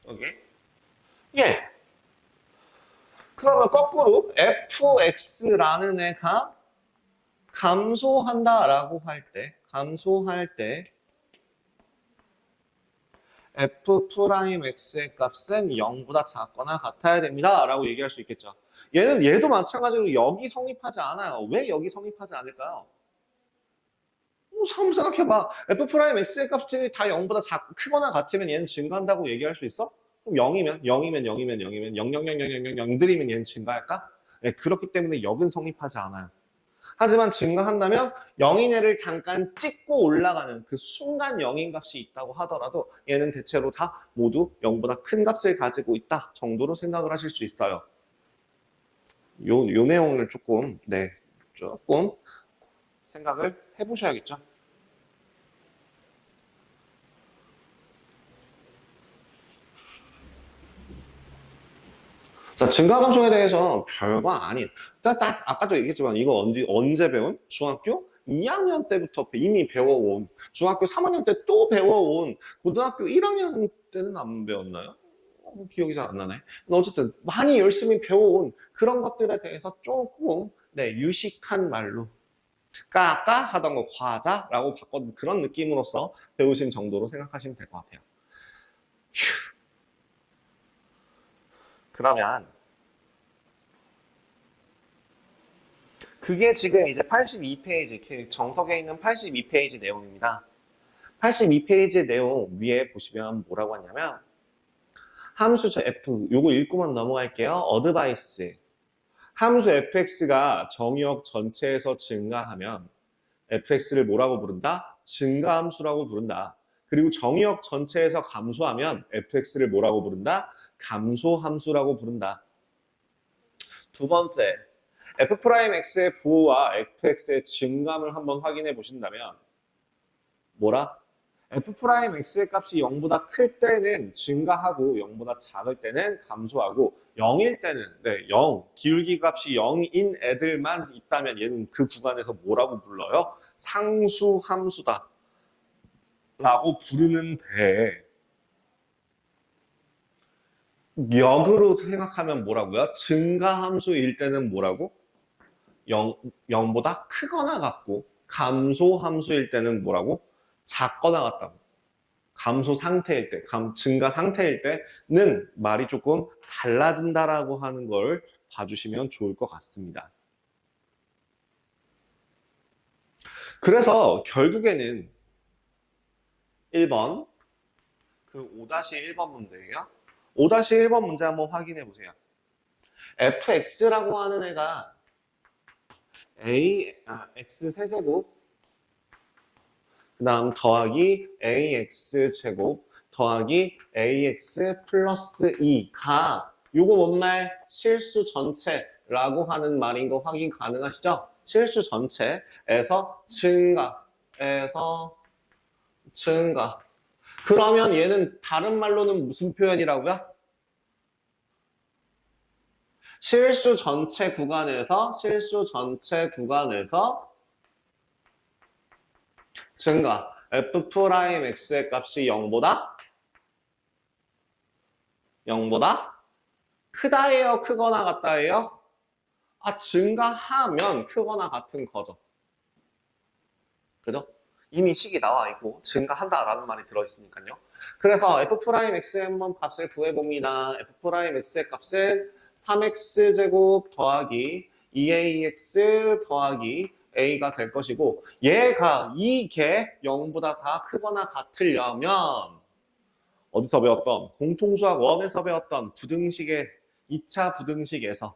오케이? 예. 그러면 거꾸로 fx라는 애가 감소할 때 f'X의 값은 0보다 작거나 같아야 됩니다. 라고 얘기할 수 있겠죠. 얘도 마찬가지로 여기 성립하지 않아요. 왜 여기 성립하지 않을까요? 한번 생각해봐. f'X의 값이 다 0보다 크거나 같으면 얘는 증가한다고 얘기할 수 있어? 그럼 0이면 0들이면 얘는 증가할까? 네, 그렇기 때문에 역은 성립하지 않아요. 하지만 증가한다면 0인 애를 잠깐 찍고 올라가는 그 순간 0인 값이 있다고 하더라도 얘는 대체로 다 모두 0보다 큰 값을 가지고 있다 정도로 생각을 하실 수 있어요. 요 내용을 조금 생각을 해보셔야겠죠. 자, 증가감소에 대해서 별거 아니에요. 아까도 얘기했지만 이거 언제 배운? 중학교 2학년 때부터 이미 배워온, 중학교 3학년 때 또 배워온, 고등학교 1학년 때는 안 배웠나요? 기억이 잘 안 나네. 어쨌든 많이 열심히 배워온 그런 것들에 대해서 조금 유식한 말로 아까 하던 거 과자라고 바꿔 그런 느낌으로서 배우신 정도로 생각하시면 될 것 같아요. 그러면 그게 지금 이제 82페이지, 정석에 있는 82페이지 내용입니다. 82페이지의 내용 위에 보시면 뭐라고 하냐면 함수 f, 요거 읽고만 넘어갈게요. 어드바이스. 함수 fx가 정의역 전체에서 증가하면 fx를 뭐라고 부른다? 증가함수라고 부른다. 그리고 정의역 전체에서 감소하면 fx를 뭐라고 부른다? 감소함수라고 부른다. 두 번째, f'x의 부호와 fx의 증감을 한번 확인해 보신다면 뭐라? f'x의 값이 0보다 클 때는 증가하고 0보다 작을 때는 감소하고 0일 때는 0, 기울기 값이 0인 애들만 있다면 얘는 그 구간에서 뭐라고 불러요? 상수함수다 라고 부르는데 역으로 생각하면 뭐라고요? 증가함수일 때는 뭐라고? 0보다 크거나 같고, 감소함수일 때는 뭐라고? 작거나 같다고. 감소 상태일 때, 증가 상태일 때는 말이 조금 달라진다라고 하는 걸 봐주시면 좋을 것 같습니다. 그래서 결국에는 1번, 그 5-1번 문제예요. 5-1번 문제 한번 확인해 보세요. fx라고 하는 애가 x 세제곱, 그 다음 더하기 ax제곱, 더하기 ax 플러스 2가 요거 뭔 말? 실수 전체라고 하는 말인 거 확인 가능하시죠? 실수 전체에서 증가. 그러면 얘는 다른 말로는 무슨 표현이라고요? 실수 전체 구간에서 증가. f'x의 값이 0보다 크다예요? 크거나 같다예요? 증가하면 크거나 같은 거죠. 그죠? 이미 식이 나와 있고 증가한다라는 말이 들어있으니까요. 그래서 f'x의 한번 값을 구해봅니다. f'x의 값은 3x제곱 더하기 2ax 더하기 a가 될 것이고 이게 0보다 다 크거나 같으려면 어디서 배웠던 공통수학 1에서 배웠던 부등식의 2차 부등식에서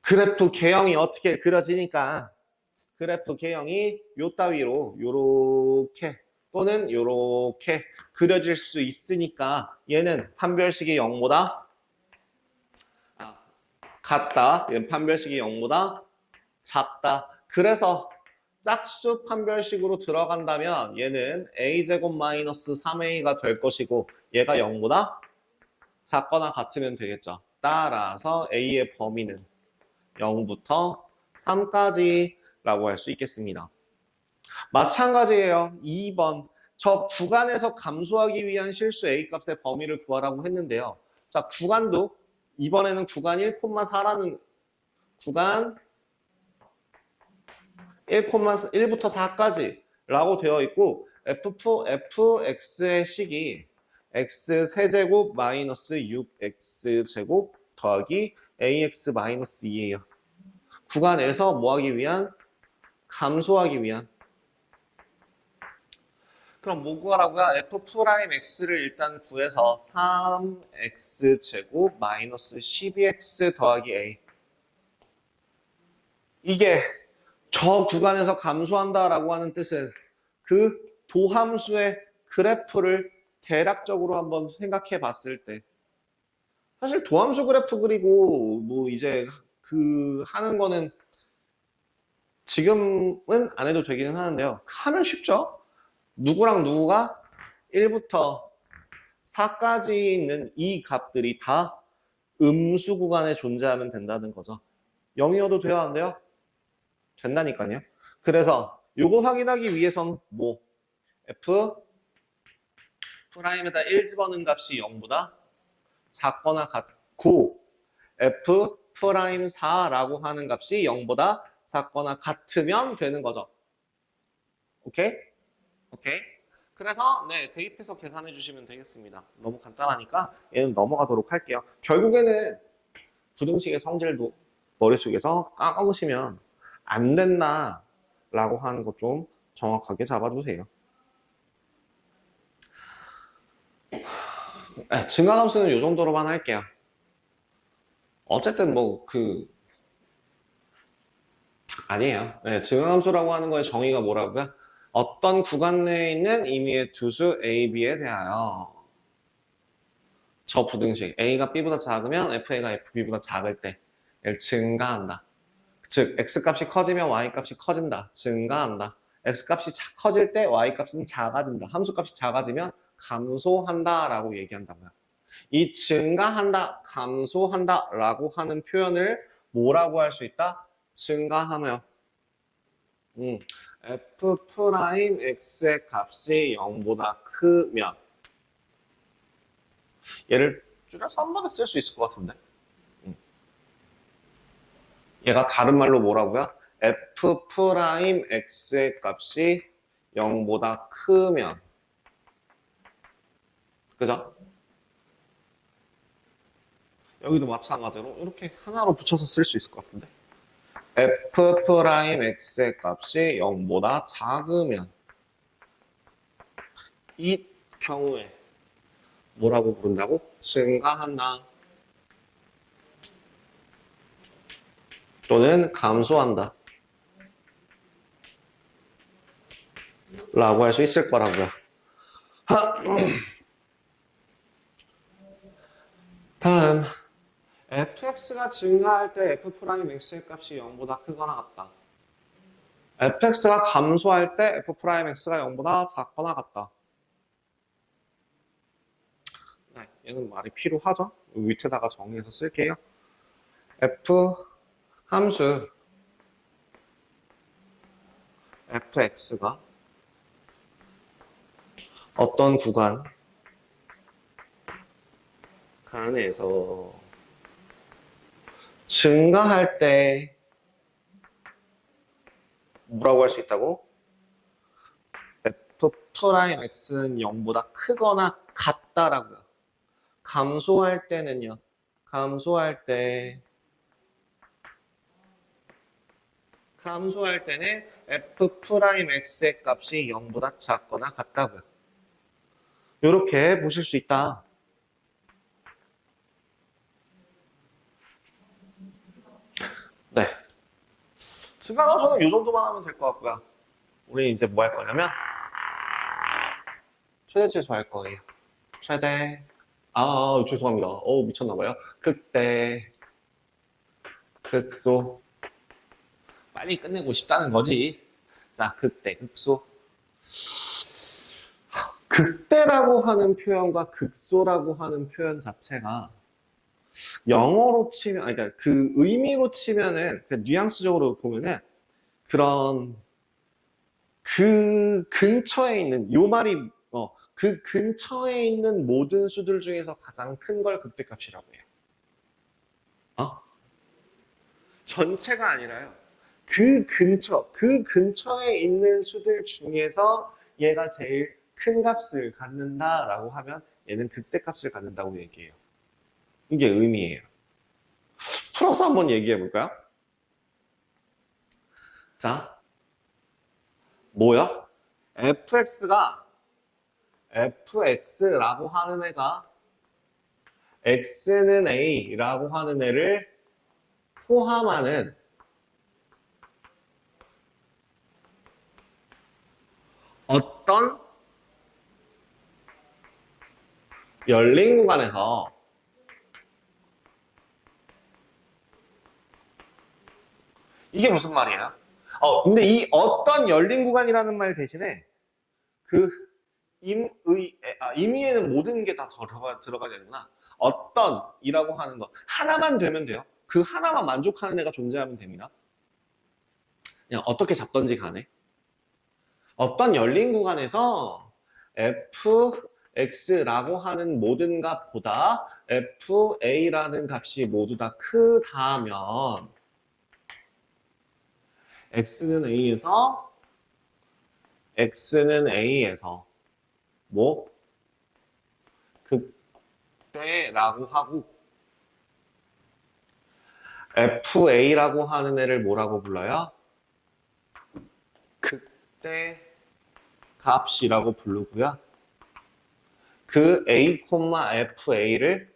그래프 개형이 어떻게 그려지니까 그래프 개형이 요 따위로 요렇게 또는 요렇게 그려질 수 있으니까 얘는 판별식이 0보다 같다. 판별식이 0보다 작다. 그래서 짝수 판별식으로 들어간다면 얘는 a제곱 마이너스 3a가 될 것이고 얘가 0보다 작거나 같으면 되겠죠. 따라서 a의 범위는 0부터 3까지라고 할 수 있겠습니다. 마찬가지예요. 2번. 저 구간에서 감소하기 위한 실수 A값의 범위를 구하라고 했는데요. 자, 구간도 이번에는 구간 1,4라는 구간 1부터 4까지 라고 되어 있고 fx의 식이 x 세제곱 마이너스 6x제곱 더하기 ax 마이너스 2예요. 구간에서 뭐하기 위한? 감소하기 위한. 그럼 뭐 구하라고요? f'x를 일단 구해서 3x제곱 마이너스 12x 더하기 a. 이게 저 구간에서 감소한다라고 하는 뜻은 그 도함수의 그래프를 대략적으로 한번 생각해 봤을 때 사실 도함수 그래프 그리고 뭐 이제 그 하는 거는 지금은 안 해도 되기는 하는데요. 하면 쉽죠? 누구랑 누구가 1부터 4까지 있는 이 값들이 다 음수 구간에 존재하면 된다는 거죠. 0이어도 돼야 안 돼요? 된다니까요. 그래서 요거 확인하기 위해서는 뭐 f 프라임에다 1 집어넣은 값이 0보다 작거나 같고 f 프라임 4라고 하는 값이 0보다 작거나 같으면 되는 거죠. 오케이? 오케이? 그래서 네 대입해서 계산해 주시면 되겠습니다. 너무 간단하니까 얘는 넘어가도록 할게요. 결국에는 부등식의 성질도 머릿속에서 까먹으시면 안 된다라고 하는 것 좀 정확하게 잡아주세요. 증가함수는 이 정도로만 할게요. 어쨌든 아니에요. 네, 증가함수라고 하는 거의 정의가 뭐라고요? 어떤 구간 내에 있는 임의의 두수 A, B에 대하여 저 부등식 A가 B보다 작으면 FA가 FB보다 작을 때 얘를 증가한다. 즉 X값이 커지면 Y값이 커진다. 증가한다. X값이 커질 때 Y값은 작아진다. 함수값이 작아지면 감소한다 라고 얘기한다고요. 이 증가한다, 감소한다 라고 하는 표현을 뭐라고 할 수 있다? 증가하며 F'X의 값이 0보다 크면 얘를 줄여서 한 번에 쓸 수 있을 것 같은데. 얘가 다른 말로 뭐라고요? f 프라임 x의 값이 0보다 크면, 그죠? 여기도 마찬가지로 이렇게 하나로 붙여서 쓸 수 있을 것 같은데. f 프라임 x의 값이 0보다 작으면, 이 경우에 뭐라고 부른다고? 증가한다. 또는 감소한다. 라고 할 수 있을 거라고요. 다음, fx가 증가할 때 f 프라임 x의 값이 0보다 크거나 같다. fx가 감소할 때 f 프라임 x가 0보다 작거나 같다. 네, 얘는 말이 필요하죠? 밑에다가 정리해서 쓸게요. f 함수 fx가 어떤 구간 간에서 증가할 때 뭐라고 할 수 있다고? f 프라임 x는 0보다 크거나 같다라고요. 감소할 때는요. 감소할 때는 f 프라임 x의 값이 0보다 작거나 같다고요. 이렇게 보실 수 있다. 네. 증가함수는 이 정도만 하면 될 것 같고요. 우리 이제 뭐 할 거냐면 최대치수 할 거예요. 최대. 죄송합니다. 미쳤나봐요. 극대, 극소. 빨리 끝내고 싶다는 거지. 자, 극대, 극소. 극대라고 하는 표현과 극소라고 하는 표현 자체가 영어로 치면, 그러니까 그 의미로 치면은, 그 뉘앙스적으로 보면은 그런 그 근처에 있는, 요 말이, 그 근처에 있는 모든 수들 중에서 가장 큰 걸 극대값이라고 해요. 전체가 아니라요. 그 근처에 있는 수들 중에서 얘가 제일 큰 값을 갖는다라고 하면 얘는 극대값을 갖는다고 얘기해요. 이게 의미예요. 풀어서 한번 얘기해 볼까요? 자, 뭐야? fx라고 하는 애가 x는 a라고 하는 애를 포함하는 어떤 열린 구간에서 이게 무슨 말이에요? 근데 이 어떤 열린 구간이라는 말 대신에 그 임의에는 모든 게 다 들어가야 되구나. 어떤이라고 하는 거 하나만 되면 돼요. 그 하나만 만족하는 애가 존재하면 됩니다. 그냥 어떻게 잡던지 간에 어떤 열린 구간에서 fx라고 하는 모든 값보다 fa라는 값이 모두 다 크다면 x는 A에서 뭐 극대라고 하고 FA라고 하는 애를 뭐라고 불러요? 극대 값이라고 부르고요. 그 A, FA를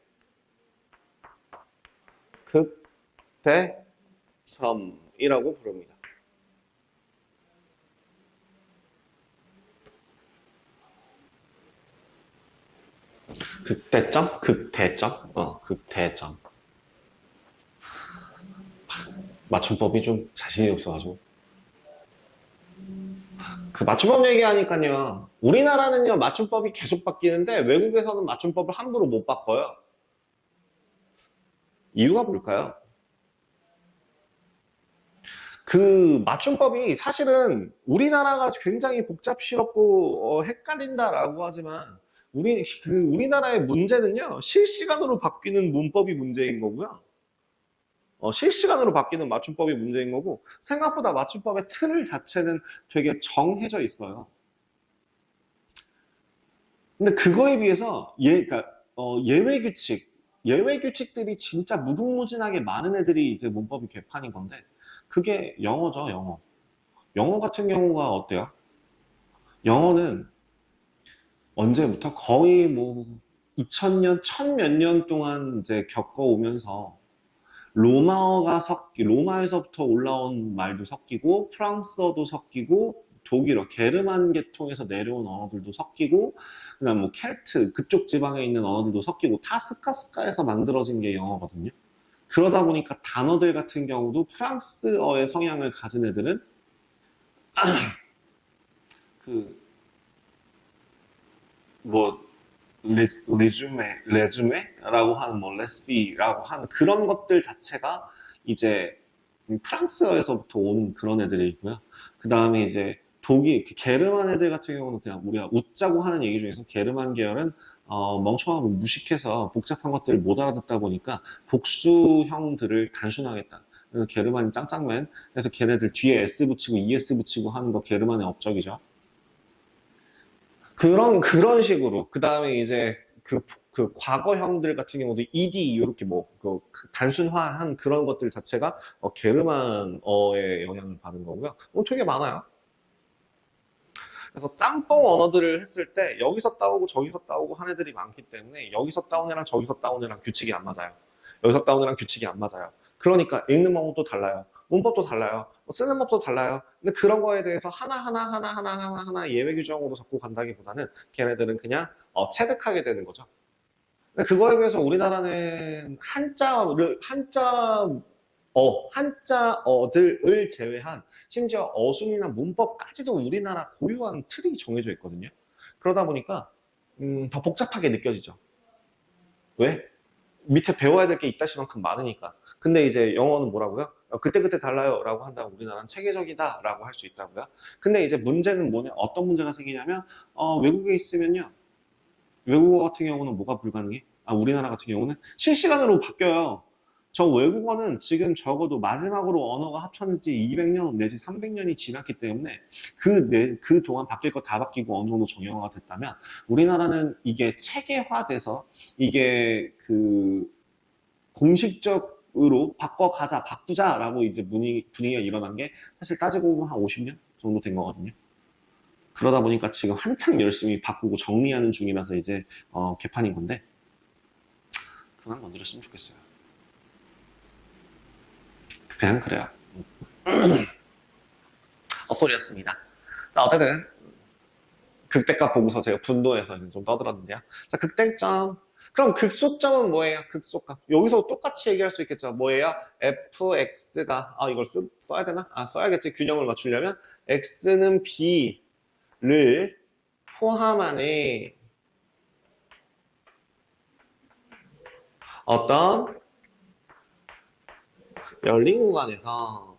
극대점이라고 부릅니다. 극대점? 극대점? 극대점. 맞춤법이 좀 자신이 없어가지고. 그 맞춤법 얘기하니까요. 우리나라는요, 맞춤법이 계속 바뀌는데 외국에서는 맞춤법을 함부로 못 바꿔요. 이유가 뭘까요? 그 맞춤법이 사실은 우리나라가 굉장히 복잡스럽고 헷갈린다라고 하지만 우리나라의 문제는요, 실시간으로 바뀌는 문법이 문제인 거고요. 실시간으로 바뀌는 맞춤법이 문제인 거고, 생각보다 맞춤법의 틀 자체는 되게 정해져 있어요. 근데 그거에 비해서 그러니까 예외 규칙들이 진짜 무궁무진하게 많은 애들이 이제 문법이 개판인 건데, 그게 영어죠, 영어. 영어 같은 경우가 어때요? 영어는 언제부터 거의 뭐 2000년, 천 몇 년 동안 이제 겪어오면서 로마에서부터 올라온 말도 섞이고, 프랑스어도 섞이고, 독일어, 게르만 계통에서 내려온 언어들도 섞이고, 그다음 뭐 켈트, 그쪽 지방에 있는 언어들도 섞이고, 다 스카스카에서 만들어진 게 영어거든요. 그러다 보니까 단어들 같은 경우도 프랑스어의 성향을 가진 애들은 그 뭐 레주메라고 하는 뭐 레스피라고 하는 그런 것들 자체가 이제 프랑스어에서부터 온 그런 애들이고요. 그 다음에 이제 독일, 게르만 애들 같은 경우는 그냥 우리가 웃자고 하는 얘기 중에서 게르만 계열은 멍청하고 무식해서 복잡한 것들을 못 알아듣다 보니까 복수형들을 단순하겠다. 그래서 게르만이 짱짱맨. 그래서 걔네들 뒤에 S 붙이고 ES 붙이고 하는 거 게르만의 업적이죠. 그런 식으로. 그 다음에 이제 과거형들 같은 경우도 ED, 이렇게 뭐, 단순화한 그런 것들 자체가 게르만어의 영향을 받은 거고요. 되게 많아요. 그래서 짬뽕 언어들을 했을 때 여기서 따오고 저기서 따오고 한 애들이 많기 때문에 여기서 따온 애랑 저기서 따온 애랑 규칙이 안 맞아요. 여기서 따온 애랑 규칙이 안 맞아요. 그러니까 읽는 방법도 달라요. 문법도 달라요. 쓰는 법도 달라요. 근데 그런 거에 대해서 하나 예외 규정으로 잡고 간다기보다는 걔네들은 그냥 체득하게 되는 거죠. 근데 그거에 비해서 우리나라는 한자어들을 제외한 심지어 어순이나 문법까지도 우리나라 고유한 틀이 정해져 있거든요. 그러다 보니까 더 복잡하게 느껴지죠. 왜? 밑에 배워야 될 게 이따시만큼 많으니까. 근데 이제 영어는 뭐라고요? 그때그때 달라요 라고 한다고 우리나라는 체계적이다 라고 할 수 있다고요. 근데 이제 문제는 뭐냐? 어떤 문제가 생기냐면 외국에 있으면요. 외국어 같은 경우는 뭐가 불가능해? 우리나라 같은 경우는 실시간으로 바뀌어요. 저 외국어는 지금 적어도 마지막으로 언어가 합쳐진 지 200년 내지 300년이 지났기 때문에 그 동안 바뀔 거 다 바뀌고 어느 정도 정형화가 됐다면 우리나라는 이게 체계화돼서 이게 공식적으로 바꿔가자, 바꾸자라고 이제 분위기가 일어난 게 사실 따지고 보면 한 50년 정도 된 거거든요. 그러다 보니까 지금 한창 열심히 바꾸고 정리하는 중이라서 이제 개판인 건데 그만 건드렸으면 좋겠어요. 그냥 그래요. 헛소리였습니다. 자, 어쨌든 극대값 보고서 제가 분도해서 좀 떠들었는데요. 자, 극대점. 그럼 극소점은 뭐예요? 극소값. 여기서 똑같이 얘기할 수 있겠죠. 뭐예요? fx가 이걸 써야 되나? 써야겠지. 균형을 맞추려면 x는 b를 포함하는 어떤 열린 구간에서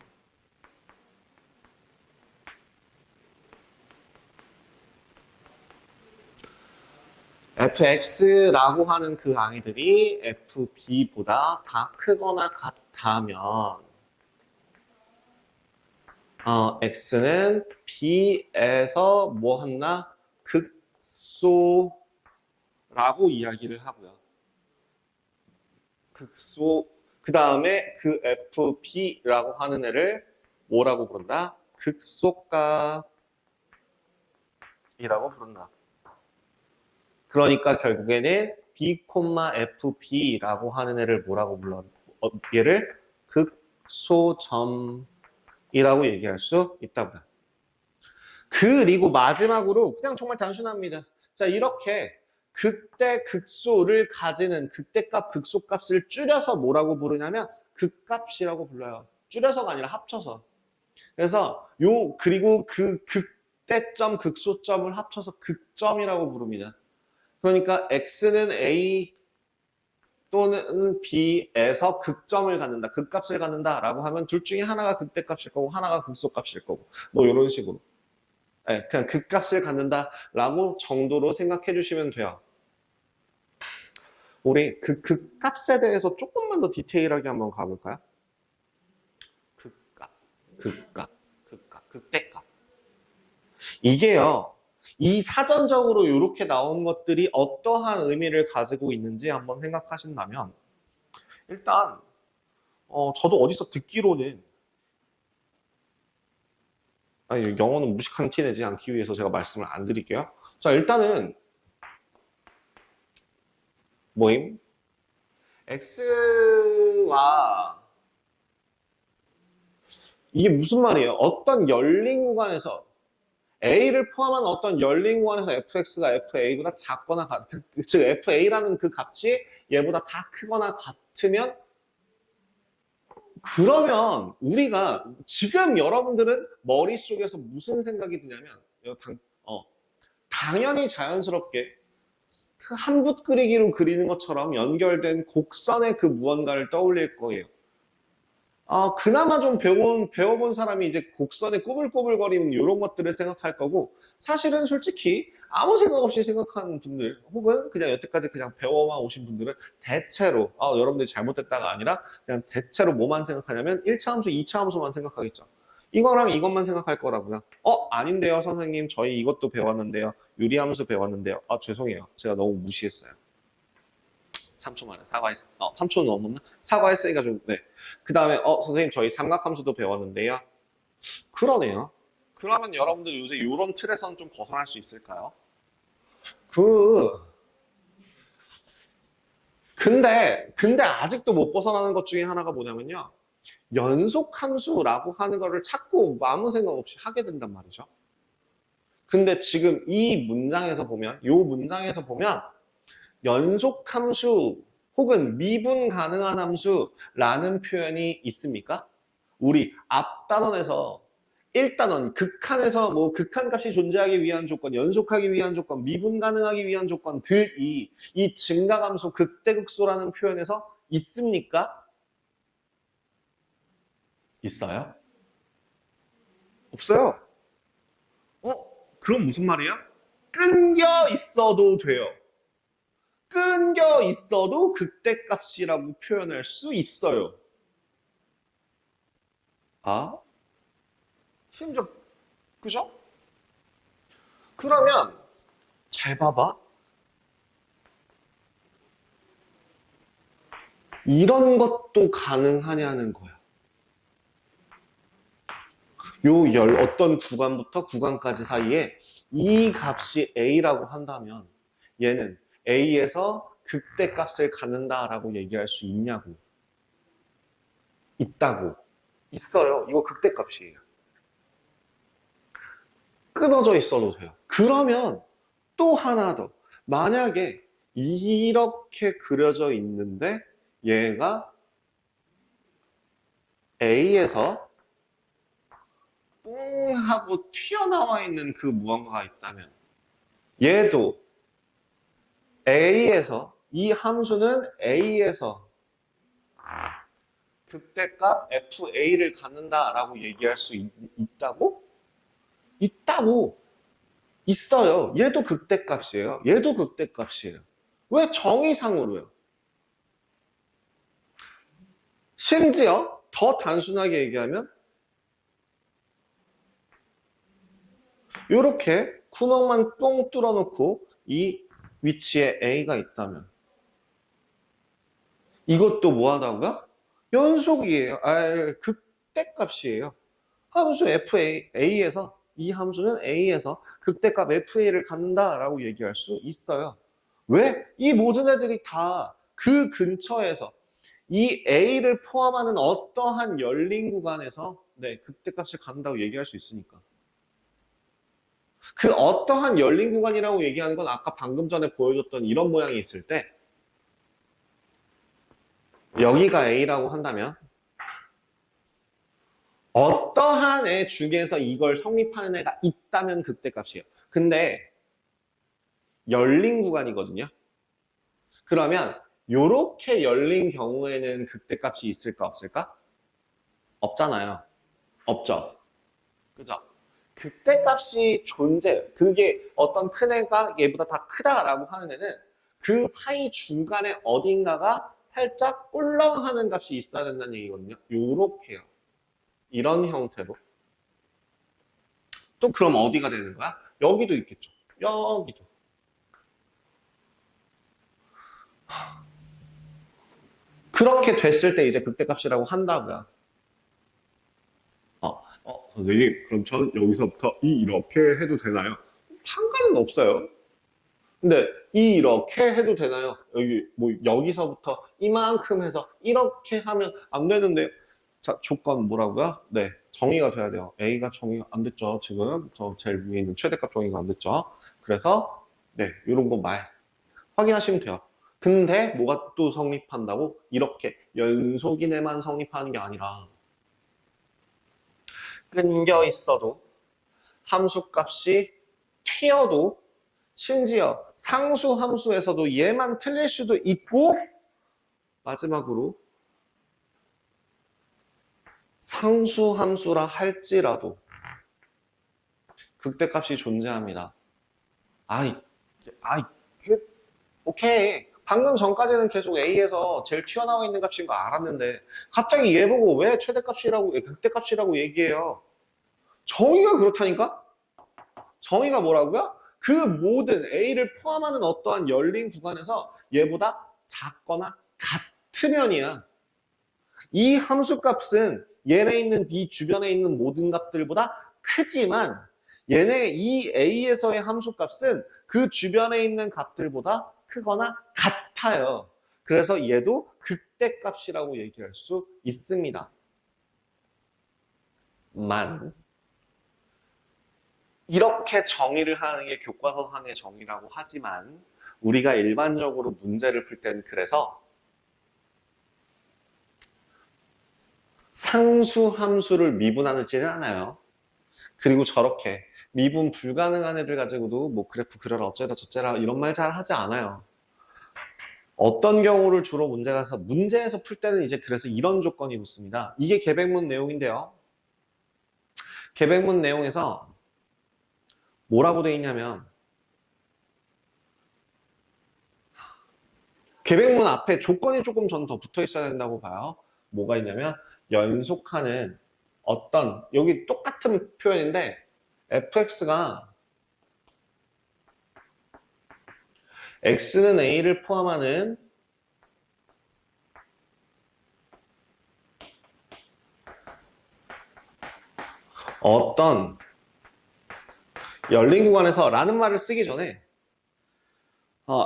fx라고 하는 그 아이들이 fb보다 다 크거나 같다면 x는 b에서 뭐 한다? 극소라고 이야기를 하고요. 극소. 그 다음에 그 fb라고 하는 애를 뭐라고 부른다? 극소값이라고 부른다. 그러니까 결국에는 b, fb라고 하는 애를 뭐라고 불러? 얘를 극소점이라고 얘기할 수 있다고요. 그리고 마지막으로 그냥 정말 단순합니다. 자, 이렇게 극대 극소를 가지는 극대값 극소값을 줄여서 뭐라고 부르냐면 극값이라고 불러요. 줄여서가 아니라 합쳐서. 그래서 그리고 그 극대점 극소점을 합쳐서 극점이라고 부릅니다. 그러니까 x는 a 또는 b에서 극점을 갖는다, 극값을 갖는다라고 하면 둘 중에 하나가 극대값일 거고 하나가 극소값일 거고 뭐 이런 식으로. 네, 그냥 극값을 갖는다라고 정도로 생각해 주시면 돼요. 우리 그 극값에 대해서 조금만 더 디테일하게 한번 가볼까요? 극값, 극대값. 이게요, 이 사전적으로 이렇게 나온 것들이 어떠한 의미를 가지고 있는지 한번 생각하신다면, 일단, 저도 어디서 듣기로는, 아니, 영어는 무식한 티 내지 않기 위해서 제가 말씀을 안 드릴게요. 자, 일단은, 모임, X와, 이게 무슨 말이에요? 어떤 열린 구간에서, A를 포함한 어떤 열린 구간에서 fx가 fa보다 작거나 즉 fa라는 그 값이 얘보다 다 크거나 같으면 그러면 우리가 지금 여러분들은 머릿속에서 무슨 생각이 드냐면 당연히 자연스럽게 그 한 붓 그리기로 그리는 것처럼 연결된 곡선의 그 무언가를 떠올릴 거예요. 그나마 좀 배워본 사람이 이제 곡선에 꾸불꾸불거리는 이런 것들을 생각할 거고, 사실은 솔직히 아무 생각 없이 생각하는 분들, 혹은 그냥 여태까지 그냥 배워만 오신 분들은 대체로, 여러분들이 잘못됐다가 아니라 그냥 대체로 뭐만 생각하냐면 1차 함수, 2차 함수만 생각하겠죠. 이거랑 이것만 생각할 거라고요. 아닌데요, 선생님. 저희 이것도 배웠는데요. 유리함수 배웠는데요. 죄송해요. 제가 너무 무시했어요. 3초 만에 사과했, 3초 넘었나? 사과했으니까 좀, 네. 그 다음에, 선생님, 저희 삼각함수도 배웠는데요. 그러네요. 그러면 여러분들 요새 이런 틀에서는 좀 벗어날 수 있을까요? 근데 아직도 못 벗어나는 것 중에 하나가 뭐냐면요. 연속함수라고 하는 거를 자꾸 아무 생각 없이 하게 된단 말이죠. 근데 지금 이 문장에서 보면, 연속함수 혹은 미분 가능한 함수라는 표현이 있습니까? 우리 앞 단원에서 1단원 극한에서 뭐 극한값이 존재하기 위한 조건, 연속하기 위한 조건, 미분 가능하기 위한 조건들이 이 증가함수 극대극소라는 표현에서 있습니까? 있어요? 없어요. 그럼 무슨 말이야? 끊겨 있어도 돼요. 끊겨 있어도 극대값이라고 표현할 수 있어요. 아? 심지어, 그죠? 그러면, 잘 봐봐. 이런 것도 가능하냐는 거야. 어떤 구간부터 구간까지 사이에 이 값이 A라고 한다면 얘는 A에서 극대값을 갖는다라고 얘기할 수 있냐고. 있다고. 있어요. 이거 극대값이에요. 끊어져 있어도 돼요. 그러면 또 하나 더. 만약에 이렇게 그려져 있는데 얘가 A에서 뿡 하고 튀어나와 있는 그 무언가가 있다면 얘도 A에서 이 함수는 A에서 극대값 FA를 갖는다라고 얘기할 수 있다고? 있다고. 있어요. 얘도 극대값이에요. 얘도 극대값이에요. 왜 정의상으로요? 심지어 더 단순하게 얘기하면 이렇게 구멍만 똥 뚫어놓고 이 위치에 A가 있다면 이것도 뭐하다고요? 연속이에요. 극대값이에요. 함수 A에서 이 함수는 A에서 극대값 FA를 갖는다라고 얘기할 수 있어요. 왜? 이 모든 애들이 다 그 근처에서 이 A를 포함하는 어떠한 열린 구간에서 극대값을 갖는다고 얘기할 수 있으니까. 그 어떠한 열린 구간이라고 얘기하는 건 아까 방금 전에 보여줬던 이런 모양이 있을 때 여기가 A라고 한다면 어떠한 애 중에서 이걸 성립하는 애가 있다면 극대값이에요. 근데 열린 구간이거든요. 그러면 이렇게 열린 경우에는 극대값이 있을까 없을까? 없잖아요. 없죠. 그죠? 극대값이 그게 어떤 큰 애가 얘보다 다 크다라고 하는 애는 그 사이 중간에 어딘가가 살짝 울렁하는 값이 있어야 된다는 얘기거든요. 요렇게요. 이런 형태로. 또 그럼 어디가 되는 거야? 여기도 있겠죠. 여기도. 그렇게 됐을 때 이제 극대값이라고 한다고요. 선생님, 그럼 저는 여기서부터 이렇게 해도 되나요? 상관은 없어요. 근데 이렇게 해도 되나요? 여기서부터 이만큼 해서 이렇게 하면 안 되는데. 자, 조건 뭐라고요? 네, 정의가 돼야 돼요. A가 정의가 안 됐죠. 지금 저 제일 위에 있는 최대값 정의가 안 됐죠. 그래서 네, 이런 거 말 확인하시면 돼요. 근데 뭐가 또 성립한다고? 이렇게 연속이네만 성립하는 게 아니라 끊겨 있어도 함수 값이 튀어도 심지어 상수 함수에서도 얘만 틀릴 수도 있고, 마지막으로 상수 함수라 할지라도 극대값이 존재합니다. 오케이. 방금 전까지는 계속 A에서 제일 튀어나와 있는 값인 거 알았는데 갑자기 얘 보고 왜 최대값이라고, 극대값이라고 얘기해요? 정의가 그렇다니까? 정의가 뭐라고요? 그 모든 A를 포함하는 어떠한 열린 구간에서 얘보다 작거나 같으면이야. 이 함수값은 얘네 있는 B 주변에 있는 모든 값들보다 크지만 얘네 이 A에서의 함수값은 그 주변에 있는 값들보다 크거나 같아요. 그래서 얘도 극대값이라고 얘기할 수 있습니다. 이렇게 정의를 하는 게 교과서상의 정의라고 하지만 우리가 일반적으로 문제를 풀 때는 그래서 상수 함수를 미분하지는 않아요. 그리고 저렇게 미분 불가능한 애들 가지고도 뭐 그래프 그려라 어쩌라 저쩌라 이런 말 잘 하지 않아요. 어떤 경우를 주로 문제에서 풀 때는 이제 그래서 이런 조건이 붙습니다. 이게 계백문 내용인데요. 계백문 내용에서 뭐라고 돼 있냐면 계백문 앞에 조건이 조금 전 더 붙어 있어야 된다고 봐요. 뭐가 있냐면 연속하는 어떤, 여기 똑같은 표현인데 fx가 x는 a를 포함하는 어떤 열린 구간에서 라는 말을 쓰기 전에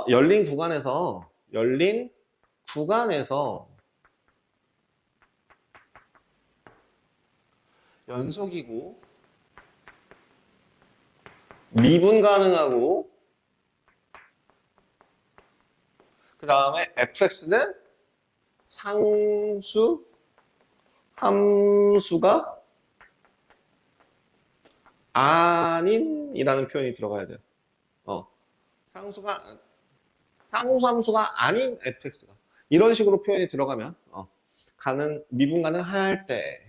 열린 구간에서 연속이고 미분 가능하고 그 다음에 fx는 상수 함수가 아닌이라는 표현이 들어가야 돼요. 상수 함수가 아닌 fx가 이런 식으로 표현이 들어가면 미분 가능할 때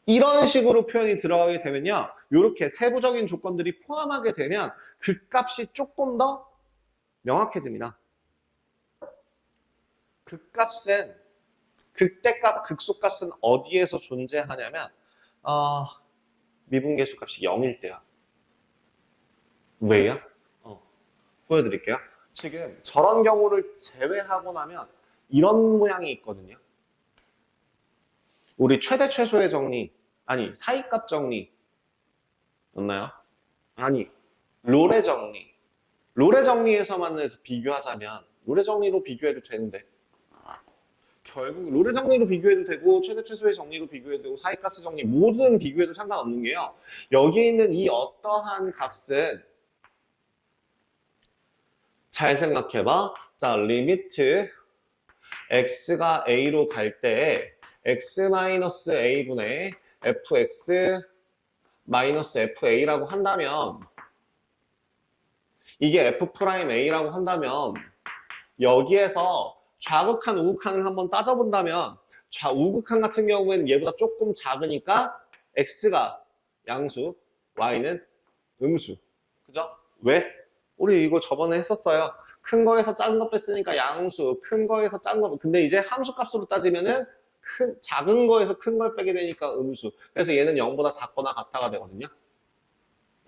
이런 식으로 표현이 들어가게 되면요, 이렇게 세부적인 조건들이 포함하게 되면 그 값이 조금 더 명확해집니다. 그 값은 극대값, 극소값은 어디에서 존재하냐면 미분계수 값이 0일 때야. 왜요? 보여드릴게요. 지금 저런 경우를 제외하고 나면 이런 모양이 있거든요. 우리 최대 최소의 정리, 아니 사이값 정리 맞나요? 아니 롤의 정리. 롤의 정리에서만 비교하자면 롤의 정리로 비교해도 되는데 결국 롤의 정리로 비교해도 되고 최대 최소의 정리로 비교해도 되고 사이값의 정리 모든 비교해도 상관없는 게요, 여기 있는 이 어떠한 값은 잘 생각해봐. 자, 리미트 x가 a로 갈 때 x-a분의 fx-fa라고 한다면 이게 f'a라고 한다면 여기에서 좌극한 우극한을 한번 따져본다면 우극한 같은 경우에는 얘보다 조금 작으니까 x가 양수, y는 음수. 그죠? 왜? 우리 이거 저번에 했었어요. 큰 거에서 작은 거 뺐으니까 양수, 큰 거에서 작은 거. 근데 이제 함수 값으로 따지면은 작은 거에서 큰 걸 빼게 되니까 음수. 그래서 얘는 0보다 작거나 같다가 되거든요.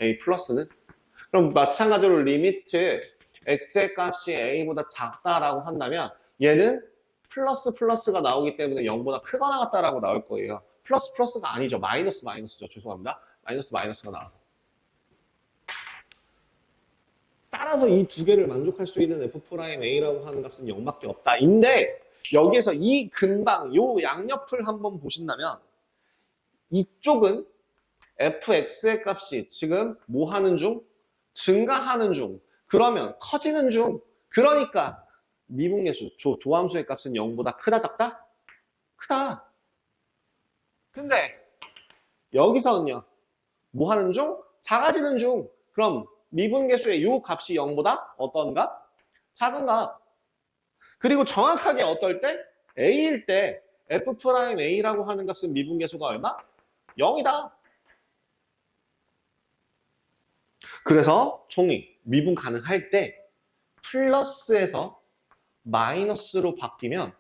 A 플러스는. 그럼 마찬가지로 리미트 x의 값이 a보다 작다라고 한다면 얘는 플러스가 나오기 때문에 0보다 크거나 같다라고 나올 거예요. 플러스가 아니죠. 마이너스죠. 죄송합니다. 마이너스가 나와서. 따라서 이 두 개를 만족할 수 있는 f'A라고 하는 값은 0밖에 없다. 인데 여기에서 이 근방, 요 양옆을 한번 보신다면 이쪽은 fx의 값이 지금 뭐 하는 중? 증가하는 중. 그러면 커지는 중. 그러니까 미분계수, 도함수의 값은 0보다 크다 작다? 크다. 근데 여기서는요. 뭐 하는 중? 작아지는 중. 그럼 미분계수의 요 값이 0보다 어떤가? 작은가? 그리고 정확하게 어떨 때? A일 때 f'A라고 하는 값은 미분계수가 얼마? 0이다. 그래서 총이 미분 가능할 때 플러스에서 마이너스로 바뀌면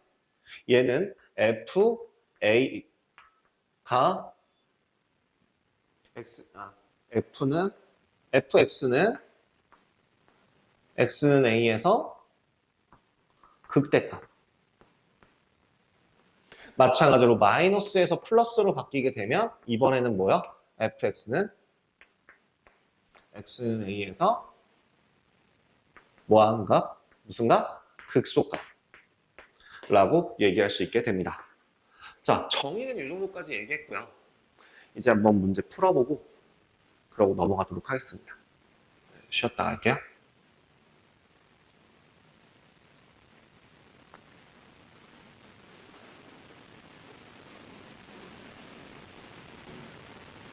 얘는 fA가 x는 A에서 극대값. 마찬가지로 마이너스에서 플러스로 바뀌게 되면 이번에는 뭐요? fx는 A에서 뭐한 값? 무슨 값? 극소값 라고 얘기할 수 있게 됩니다. 자, 정의는 이 정도까지 얘기했고요. 이제 한번 문제 풀어보고 그러고 넘어가도록 하겠습니다. 쉬었다 갈게요.